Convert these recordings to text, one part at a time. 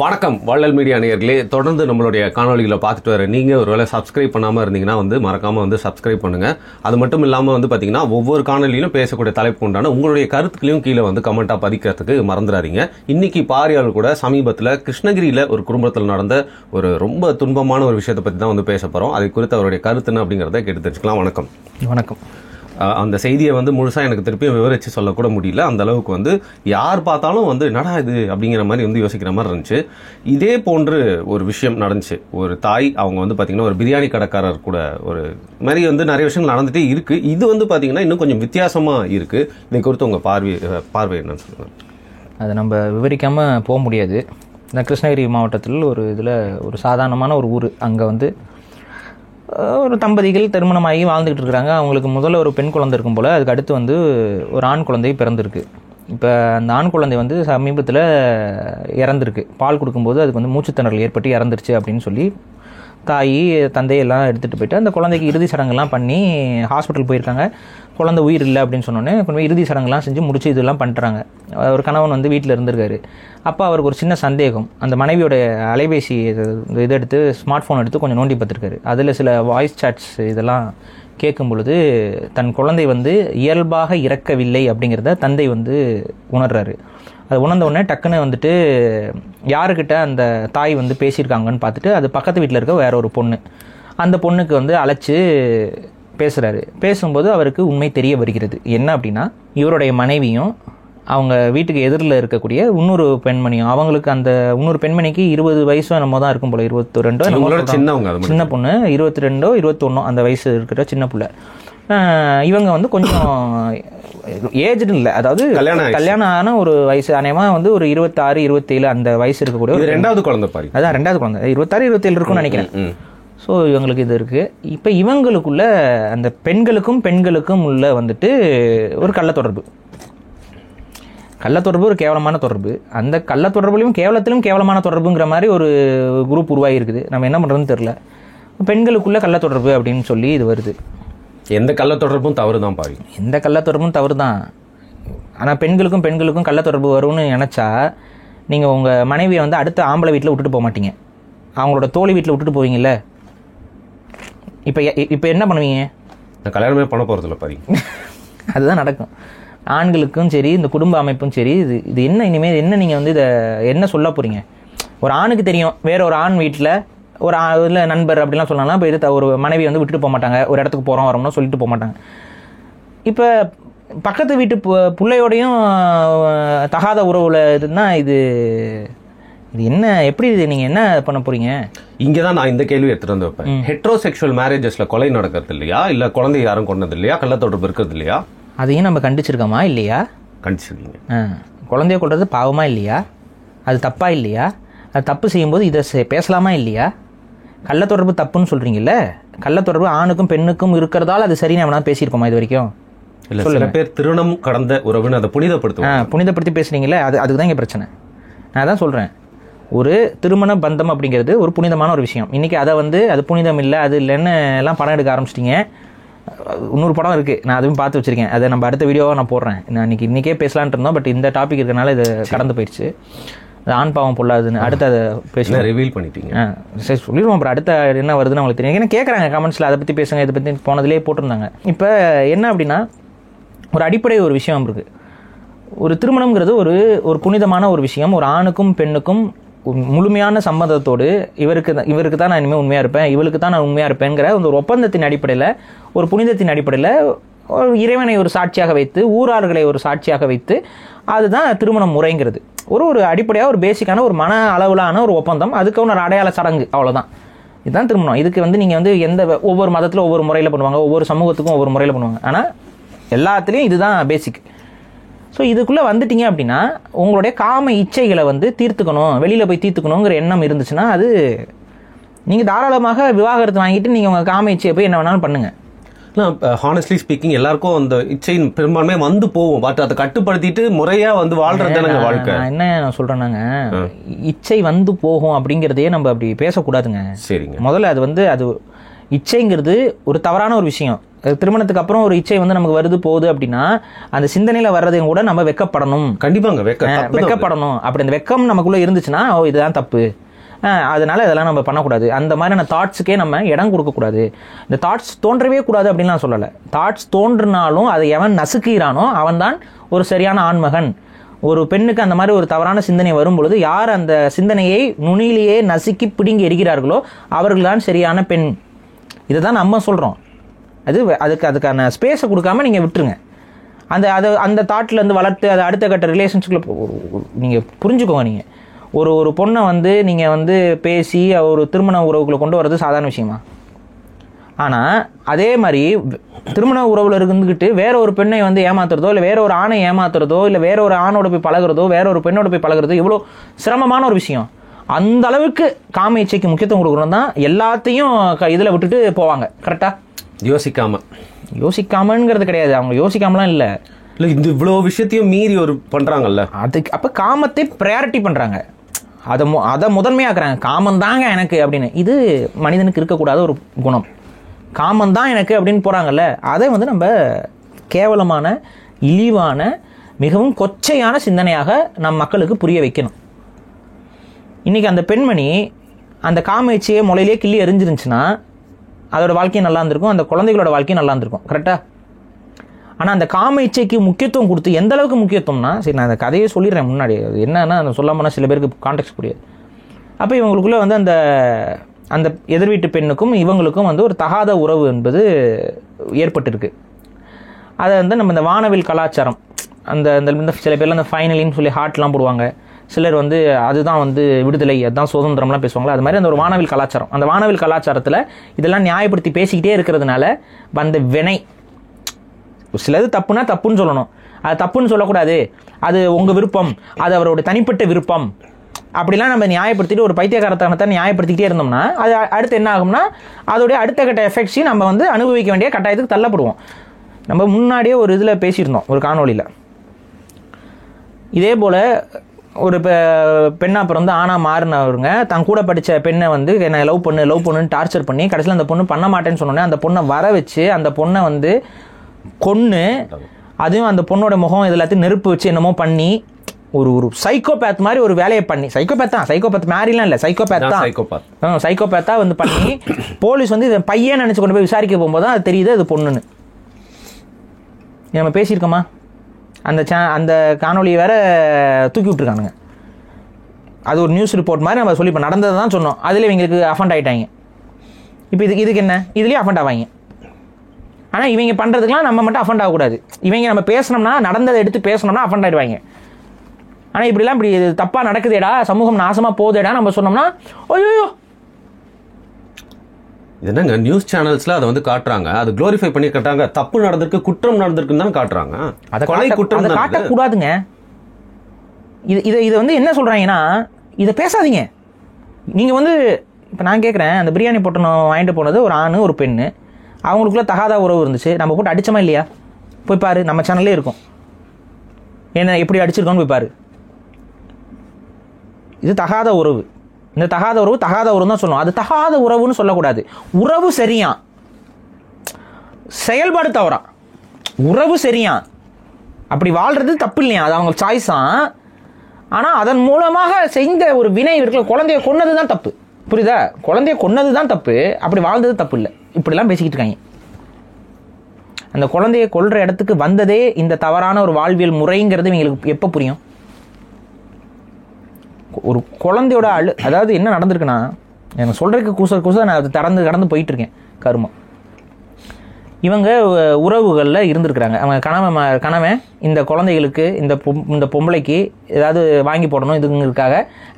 வணக்கம் வள்ளல் மீடியா நேயர்களே, தொடர்ந்து நம்மளுடைய காணொலிகளை பார்த்துட்டு வர நீங்கள் ஒருவேளை சப்ஸ்கிரைப் பண்ணாமல் இருந்தீங்கன்னா மறக்காமல் சப்ஸ்கிரைப் பண்ணுங்கள். அது மட்டும் இல்லாமல் பார்த்தீங்கன்னா ஒவ்வொரு காணொலியிலும் பேசக்கூடிய தலைப்பு உண்டான உங்களுடைய கருத்துக்களையும் கீழே கமெண்ட்டாக பதிக்கிறதுக்கு மறந்துடாதீங்க. இன்னைக்கு பாரியால் கூட சமீபத்தில் கிருஷ்ணகிரியில் ஒரு குடும்பத்தில் நடந்த ஒரு ரொம்ப துன்பமான ஒரு விஷயத்தை பற்றி தான் பேச போகிறோம். அதை குறித்து அவருடைய கருத்துன்னு அப்படிங்கிறத கேட்டு தெரிஞ்சுக்கலாம். வணக்கம். வணக்கம். அந்த செய்தியை முழுசாக எனக்கு திருப்பியும் விவரித்து சொல்லக்கூட முடியல. அந்த அளவுக்கு யார் பார்த்தாலும் என்னடா இது அப்படிங்கிற மாதிரி யோசிக்கிற மாதிரி இருந்துச்சு. இதே போன்று ஒரு விஷயம் நடந்துச்சு. ஒரு தாய் அவங்க பார்த்தீங்கன்னா ஒரு பிரியாணி கடைக்காரர் கூட ஒரு மாதிரி நிறைய விஷயங்கள் நடந்துகிட்டே இருக்கு. இது பார்த்தீங்கன்னா இன்னும் கொஞ்சம் வித்தியாசமாக இருக்கு. இதை குறித்து உங்கள் பார்வை என்னன்னு சொல்லுங்கள். அதை நம்ம விவரிக்காமல் போக முடியாது. இந்த கிருஷ்ணகிரி மாவட்டத்தில் ஒரு இதில் ஒரு சாதாரணமான ஒரு ஊர். அங்கே ஒரு தம்பதிகள் திருமணமாகி வாழ்ந்துக்கிட்டு இருக்கிறாங்க. அவங்களுக்கு முதல்ல ஒரு பெண் குழந்தை இருக்கும் போல், அதுக்கு அடுத்து ஒரு ஆண் குழந்தை பிறந்திருக்கு. இப்போ அந்த ஆண் குழந்தை சமீபத்தில் இறந்துருக்கு. பால் கொடுக்கும்போது அதுக்கு மூச்சுத்திணறல் ஏற்பட்டு இறந்துருச்சு அப்படின்னு சொல்லி தாய் தந்தையெல்லாம் எடுத்துகிட்டு போயிட்டு அந்த குழந்தைக்கு இறுதி சடங்குலாம் பண்ணி ஹாஸ்பிட்டல் போயிருக்காங்க. குழந்தை உயிர் இல்லை அப்படின்னு சொன்னோன்னே கொஞ்சம் இறுதி சடங்குலாம் செஞ்சு முடிச்சு இதெல்லாம் பண்ணிட்டுறாங்க. ஒரு கணவன் வீட்டில் இருந்திருக்காரு. அப்போ அவருக்கு ஒரு சின்ன சந்தேகம். அந்த மனைவியோட அலைபேசி இதை எடுத்து ஸ்மார்ட் ஃபோன் எடுத்து கொஞ்சம் நோண்டி பார்த்துருக்காரு. அதில் சில வாய்ஸ் சாட்ஸ் இதெல்லாம் கேட்கும் பொழுது தன் குழந்தை இயல்பாக இறக்கவில்லை அப்படிங்கிறத தந்தை உணர்றாரு. அது உணர்ந்த உடனே டக்குன்னு யாருக்கிட்ட அந்த தாய் பேசியிருக்காங்கன்னு பார்த்துட்டு அது பக்கத்து வீட்டில் இருக்க வேற ஒரு பொண்ணு, அந்த பொண்ணுக்கு அழைச்சி பேசுகிறாரு. பேசும்போது அவருக்கு உண்மை தெரிய வருகிறது. என்ன அப்படின்னா, இவருடைய மனைவியும் அவங்க வீட்டுக்கு எதிரில் இருக்கக்கூடிய இன்னொரு பெண்மணியும், அவங்களுக்கு அந்த இன்னொரு பெண்மணிக்கு 20 வயசோ என்னமோ தான் இருக்கும் போல, 22 சின்ன பொண்ணு, 22 21 அந்த வயசு இருக்கிற சின்ன பிள்ளை. இவங்க கொஞ்சம் ஏஜ்டு இல்லை, அதாவது கல்யாணம் ஆன ஒரு வயசு, அநேகமாக ஒரு 26 27 அந்த வயசு இருக்கக்கூடிய ரெண்டாவது குழந்தை பாரு. அதான் ரெண்டாவது குழந்தை, 26 27 இருக்கும்னு நினைக்கிறேன். ஸோ இவங்களுக்கு இது இருக்குது. இப்போ இவங்களுக்குள்ள அந்த பெண்களுக்கும் உள்ள ஒரு கள்ளத்தொடர்பு ஒரு கேவலமான தொடர்பு. அந்த கள்ளத்தொடர்புலையும் கேவலமான தொடர்புங்கிற மாதிரி ஒரு குரூப் உருவாகி இருக்குது. நம்ம என்ன பண்ணுறதுன்னு தெரில. பெண்களுக்குள்ள கள்ளத்தொடர்பு அப்படின்னு சொல்லி இது வருது. எந்த கள்ளத்தொடர்பும் தவறு தான் பாரு. எந்த கள்ளத்தொடர்பும் தவறு தான். ஆனால் பெண்களுக்கும் கள்ளத்தொடர்பு வரும்னு நினச்சா நீங்கள் உங்கள் மனைவியை அடுத்த ஆம்பளை வீட்டில் விட்டுட்டு போக மாட்டீங்க, அவங்களோட தோழி வீட்டில் விட்டுட்டு போவீங்கல்ல. இப்போ என்ன பண்ணுவீங்க? கல்யாணமே பண்ண போகிறதில்ல பாரு. அதுதான் நடக்கும். ஆண்களுக்கும் சரி, இந்த குடும்ப அமைப்பும் சரி, இது என்ன இனிமேல் என்ன நீங்கள் இதை என்ன சொல்ல போகிறீங்க? ஒரு ஆணுக்கு தெரியும் வேற ஒரு ஆண் வீட்டில் ஒரு இதில் நண்பர் அப்படிலாம் சொன்னாலும் இப்போ இது ஒரு மனைவி விட்டுட்டு போக மாட்டாங்க, ஒரு இடத்துக்கு போகிறோம் வரோம்னு சொல்லிட்டு போக மாட்டாங்க. இப்போ பக்கத்து வீட்டு பிள்ளையோடையும் தகாத உறவுல இதுன்னா இது என்ன, எப்படி இது நீங்கள் என்ன பண்ண போகிறீங்க? இங்கே தான் நான் இந்த கேள்வி எடுத்துகிட்டு வந்து வைப்பேன். ஹெட்ரோசெக்சுவல் மேரேஜஸில் கொலை நடக்கிறது இல்லையா, இல்லை குழந்தை யாரும் கொண்டது இல்லையா, கள்ளத்தொடர்பு இருக்கிறது இல்லையா? அதையும் நம்ம கண்டிச்சிருக்கோமா இல்லையா? கண்டிச்சிருக்கீங்க. குழந்தைய கொள்வது பாவமா இல்லையா? அது தப்பா இல்லையா? அது தப்பு செய்யும்போது இதை பேசலாமா இல்லையா? கள்ளத்தொடர்பு தப்புன்னு சொல்கிறீங்கல்ல, கள்ளத்தொடர்பு ஆணுக்கும் பெண்ணுக்கும் இருக்கிறதால அது சரின்னு அவனா பேசியிருக்கோமா இது வரைக்கும்? இல்லை, சில பேர் திருமணம் கடந்த உறவுன்னு அதை புனிதப்படுத்தி பேசுறீங்களே, அதுக்கு தான் இங்கே பிரச்சனை. நான் தான் சொல்கிறேன், ஒரு திருமண பந்தம் அப்படிங்கிறது ஒரு புனிதமான ஒரு விஷயம். இன்றைக்கி அதை அது புனிதம் இல்லை, அது இல்லைன்னு எல்லாம் படம் எடுக்க ஆரம்பிச்சிட்டிங்க. இன்னொரு படம் இருக்குது, நான் அதுவும் பார்த்து வச்சுருக்கேன். அதை நம்ம அடுத்த வீடியோவை நான் போடுறேன். நான் இன்றைக்கே பேசலான்ட்டு இருந்தோம், பட் இந்த டாபிக் இருக்கிறனால இது கடந்து போயிடுச்சு. அது ஆண் பாவம் பொல்லாதுன்னு அடுத்து அதை பேசலாம். ரிவீல் பண்ணிட்டீங்க. சரி சொல்லிடுவோம். அப்புறம் அடுத்த என்ன வருதுன்னு அவங்களுக்கு தெரியும். ஏன்னா கேட்குறாங்க கமெண்ட்ஸில், அதை பற்றி பேசுங்க, இதை பற்றி போனதுலேயே போட்டிருந்தாங்க. இப்போ என்ன அப்படின்னா, ஒரு அடிப்படை ஒரு விஷயம் இருக்குது. ஒரு திருமணம்ங்கிறது ஒரு புனிதமான ஒரு விஷயம். ஒரு ஆணுக்கும் பெண்ணுக்கும் முழுமையான சம்மதத்தோடு இவருக்கு தான் நான் இனிமேல் உண்மையாக இருப்பேன், இவளுக்கு தான் நான் உண்மையாக இருப்பேங்கிற ஒரு ஒப்பந்தத்தின் அடிப்படையில், ஒரு புனிதத்தின் அடிப்படையில், ஒரு இறைவனை ஒரு சாட்சியாக வைத்து, ஊரார்களை ஒரு சாட்சியாக வைத்து, அதுதான் திருமண முறைங்கிறது. ஒரு அடிப்படையாக ஒரு பேசிக்கான ஒரு மன அளவிலான ஒரு ஒப்பந்தம், அதுக்கு ஒரு அடையாள சடங்கு, அவ்வளோதான். இதுதான் திருமணம். இதுக்கு நீங்கள் எந்த ஒவ்வொரு மதத்தில் ஒவ்வொரு முறையில் பண்ணுவாங்க, ஒவ்வொரு சமூகத்துக்கும் ஒவ்வொரு முறையில் பண்ணுவாங்க. ஆனால் எல்லாத்துலேயும் இதுதான் பேசிக். ஸோ இதுக்குள்ளே வந்துட்டீங்க அப்படின்னா உங்களுடைய காம இச்சைகளை தீர்த்துக்கணும், வெளியில் போய் தீர்த்துக்கணுங்கிற எண்ணம் இருந்துச்சுன்னா அது நீங்கள் தாராளமாக விவாகரத்து வாங்கிட்டு நீங்கள் உங்கள் காம இச்சையை போய் என்ன வேணாலும் பண்ணுங்கள். ஹானஸ்ட்லி ஸ்பீக்கிங் எல்லாருக்கும் அந்த இச்சையின் பெரும்பான்மை போகும். பட் அதை கட்டுப்படுத்திட்டு முறையாக வாழ்றது வாழ்க்கை. நான் என்ன சொல்கிறேன்னாங்க, இச்சை போகும் அப்படிங்கிறதையே நம்ம அப்படி பேசக்கூடாதுங்க. சரிங்க. முதல்ல அது அது இச்சைங்கிறது ஒரு தவறான ஒரு விஷயம். திருமணத்துக்கு அப்புறம் ஒரு இச்சை வந்து நமக்கு வருது போகுது அப்படின்னா அந்த சிந்தனையில் வர்றதையும் கூட நம்ம வெக்கப்படணும். கண்டிப்பாங்க வெக்கப்படணும். அப்படி அந்த வெக்கம் நமக்குள்ளே இருந்துச்சுன்னா இதுதான் தப்பு, அதனால இதெல்லாம் நம்ம பண்ணக்கூடாது. அந்த மாதிரியான தாட்ஸுக்கே நம்ம இடம் கொடுக்கக்கூடாது. இந்த தாட்ஸ் தோன்றவே கூடாது அப்படின்னு நான் சொல்லலை. தாட்ஸ் தோன்றினாலும் அதை எவன் நசுக்கிறானோ அவன் தான் ஒரு சரியான ஆண்மகன். ஒரு பெண்ணுக்கு அந்த மாதிரி ஒரு தவறான சிந்தனை வரும் பொழுது யார் அந்த சிந்தனையை நுனியிலேயே நசுக்கி பிடுங்கி எரிகிறார்களோ அவர்கள் தான் சரியான பெண். இதை தான் நம்ம சொல்கிறோம். அதுக்கான ஸ்பேஸை கொடுக்காம நீங்கள் விட்டுருங்க. அந்த தாட்லேருந்து வளர்த்து அதை அடுத்த கட்ட ரிலேஷன்ஷிப்பில் நீங்கள் புரிஞ்சுக்கோங்க. நீங்கள் ஒரு பொண்ணை வந்து நீங்கள் வந்து பேசி ஒரு திருமண உறவுகளை கொண்டு வர்றது சாதாரண விஷயமா? ஆனால் அதே மாதிரி திருமண உறவில் இருந்துக்கிட்டு வேற ஒரு பெண்ணை வந்து ஏமாத்துறதோ, இல்லை வேற ஒரு ஆணை ஏமாத்துறதோ, இல்லை வேற ஒரு ஆணோட போய் பழகிறதோ, வேற ஒரு பெண்ணோட போய் பழகிறதோ இவ்வளோ சிரமமான ஒரு விஷயம். அந்த அளவுக்கு காம இச்சைக்கு முக்கியத்துவம் கொடுக்குறோம் தான் எல்லாத்தையும் இதில் விட்டுட்டு போவாங்க. கரெக்டாக யோசிக்காமங்கிறது கிடையாது, அவங்க யோசிக்காமலாம் இல்லை. இந்த இவ்வளோ விஷயத்தையும் மீறி ஒரு பண்ணுறாங்கல்ல, அதுக்கு அப்போ காமத்தை ப்ரையாரிட்டி பண்ணுறாங்க, அதை முதன்மையாக்குறாங்க. காமம் தாங்க எனக்கு அப்படின்னு. இது மனிதனுக்கு இருக்கக்கூடாத ஒரு குணம். காமம் தான் எனக்கு அப்படின்னு போகிறாங்கல்ல, அதை வந்து நம்ம கேவலமான, இழிவான, மிகவும் கொச்சையான சிந்தனையாக நம் மக்களுக்கு புரிய வைக்கணும். இன்றைக்கி அந்த பெண்மணி அந்த காம இச்சையை முளையிலே கிள்ளி எரிஞ்சிருந்துச்சுன்னா அதோட வாழ்க்கையும் நல்லா இருந்திருக்கும், அந்த குழந்தைகளோட வாழ்க்கையும் நல்லா இருந்திருக்கும். கரெக்டாக? ஆனால் அந்த காம இச்சைக்கு முக்கியத்துவம் கொடுத்து எந்த அளவுக்கு முக்கியத்துவம்னா, சரி நான் அந்த கதையை சொல்லிடுறேன் முன்னாடி, அது என்னன்னா அந்த சொல்லாமன்னா சில பேருக்கு கான்டெக்ட் புரியாது. அப்போ இவங்களுக்குள்ளே வந்து அந்த எதிர் வீட்டு பெண்ணுக்கும் இவங்களுக்கும் வந்து ஒரு தகாத உறவு என்பது ஏற்பட்டிருக்கு. அதை வந்து நம்ம இந்த வானவில் கலாச்சாரம், அந்த சில பேர்லாம் அந்த ஃபைனலின்னு சொல்லி ஹார்ட்லாம் போடுவாங்க, சிலர் வந்து அதுதான் வந்து விடுதலை, அதுதான் சுதந்திரம்லாம் பேசுவாங்களா, அது மாதிரி அந்த ஒரு வானவில் கலாச்சாரம். அந்த வானவில் கலாச்சாரத்தில் இதெல்லாம் நியாயப்படுத்தி பேசிக்கிட்டே இருக்கிறதுனால வந்த வினை. சிலது தப்புனா தப்புன்னு சொல்லணும், அது தப்புன்னு சொல்லக்கூடாது, அது உங்கள் விருப்பம், அது அவரோட தனிப்பட்ட விருப்பம், அப்படிலாம் நம்ம நியாயப்படுத்திட்டு ஒரு பைத்தியக்காரத்தனத்தை நியாயப்படுத்திக்கிட்டே இருந்தோம்னா அது அடுத்து என்ன ஆகும்னா அதோடைய அடுத்த கட்ட எஃபெக்ட்ஸையும் நம்ம வந்து அனுபவிக்க வேண்டிய கட்டாயத்துக்கு தள்ளப்படுவோம். நம்ம முன்னாடியே ஒரு இதில் பேசியிருந்தோம், ஒரு காணொலியில். இதே போல் ஒரு பெண்ணாக பிறந்து ஆணா மாறினவருங்க தான் கூட படித்த பெண்ணை வந்து என்னை லவ் பண்ணுன்னு டார்ச்சர் பண்ணி கடைசியில் அந்த பொண்ணு பண்ண மாட்டேன்னு சொன்னோன்னே அந்த பொண்ணை வர வச்சு அந்த பொண்ணை வந்து கொன்று, அதுவும் அந்த பொண்ணோட முகம் இது எல்லாத்தையும் நெருப்பு வச்சு என்னமோ பண்ணி ஒரு சைக்கோபேத் மாதிரி ஒரு வேலையை பண்ணி, சைக்கோபேத் மாதிரிலாம் இல்லை, சைக்கோபேத்தாக வந்து பண்ணி போலீஸ் வந்து இதை பையன் நினச்சி கொண்டு போய் விசாரிக்க போகும்போது தான் அது தெரியுது அது பொண்ணுன்னு. நம்ம பேசியிருக்கோமா? அந்த காணொலியை வேற தூக்கி விட்டுருக்கானுங்க. அது ஒரு நியூஸ் ரிப்போர்ட் மாதிரி நம்ம சொல்லி இப்போ நடந்ததை தான் சொன்னோம். அதில் இவங்களுக்கு அஃபண்ட் ஆகிட்டாங்க. இப்போ இதுக்கு என்ன, இதுலேயே அஃபண்ட் ஆவாங்க. ஆனால் இவங்க பண்ணுறதுக்கெலாம் நம்ம மட்டும் அஃபண்ட் ஆகக்கூடாது. இவங்க நம்ம பேசணும்னா, நடந்ததை எடுத்து பேசணும்னா அஃபண்ட் ஆகிடுவாங்க. ஆனால் இப்படி தப்பாக நடக்குதேடா, சமூகம் நாசமாக போகுதேடா நம்ம சொன்னோம்னா ஐயோ. என்னங்க நியூஸ் சேனல்ஸ்ல அதை வந்து காட்டுறாங்க, அது குளோரிஃபை பண்ணி காட்டுறாங்க. தப்பு நடந்திருக்கு, குற்றம் நடந்திருக்குன்னு தான் காட்டுறாங்க. அதை காட்டக்கூடாதுங்க. இதை வந்து என்ன சொல்றாங்கன்னா, இதை பேசாதீங்க. நீங்கள் வந்து இப்போ நான் கேட்குறேன், அந்த பிரியாணி பொட்டணம் வாங்கிட்டு போனது ஒரு ஆணு ஒரு பெண்ணு, அவங்களுக்குள்ள தகாத உறவு இருந்துச்சு, நம்ம போட்டு அடிச்சோமா இல்லையா? போய் பாரு, நம்ம சேனல்லே இருக்கும், என்ன எப்படி அடிச்சிருக்கோன்னு போய் பாரு. இது தகாத உறவு. இந்த தகாத உறவு தான் சொல்லணும். அது தகாத உறவுன்னு சொல்லக்கூடாது. உறவு சரியா, செயல்பாடு தவறா. உறவு சரியா, அப்படி வாழ்றது தப்பு இல்லையா, அது அவங்க சாய்ஸா. ஆனால் அதன் மூலமாக செய்த ஒரு வினை இருக்கிற குழந்தைய கொன்னது தான் தப்பு. புரியுதா? குழந்தைய கொன்னது தான் தப்பு, அப்படி வாழ்ந்தது தப்பு இல்லை. இப்படிலாம் பேசிக்கிட்டு இருக்காங்க. அந்த குழந்தைய கொல்ற இடத்துக்கு வந்ததே இந்த தவறான ஒரு வாழ்வியல் முறைங்கிறது இவங்களுக்கு எப்போ புரியும்? ஒரு குழந்தையோட அதாவது என்ன நடந்திருக்குன்னா, எனக்கு சொல்றதுக்கு கூச நான் அது கடந்து போயிட்டு இருக்கேன். கருமம். இவங்க உறவுகளில் இருந்திருக்கிறாங்க. அவங்க கணவன் இந்த குழந்தைகளுக்கு இந்த பொம்பளைக்கு ஏதாவது வாங்கி போடணும் இதுங்கிறதுக்காக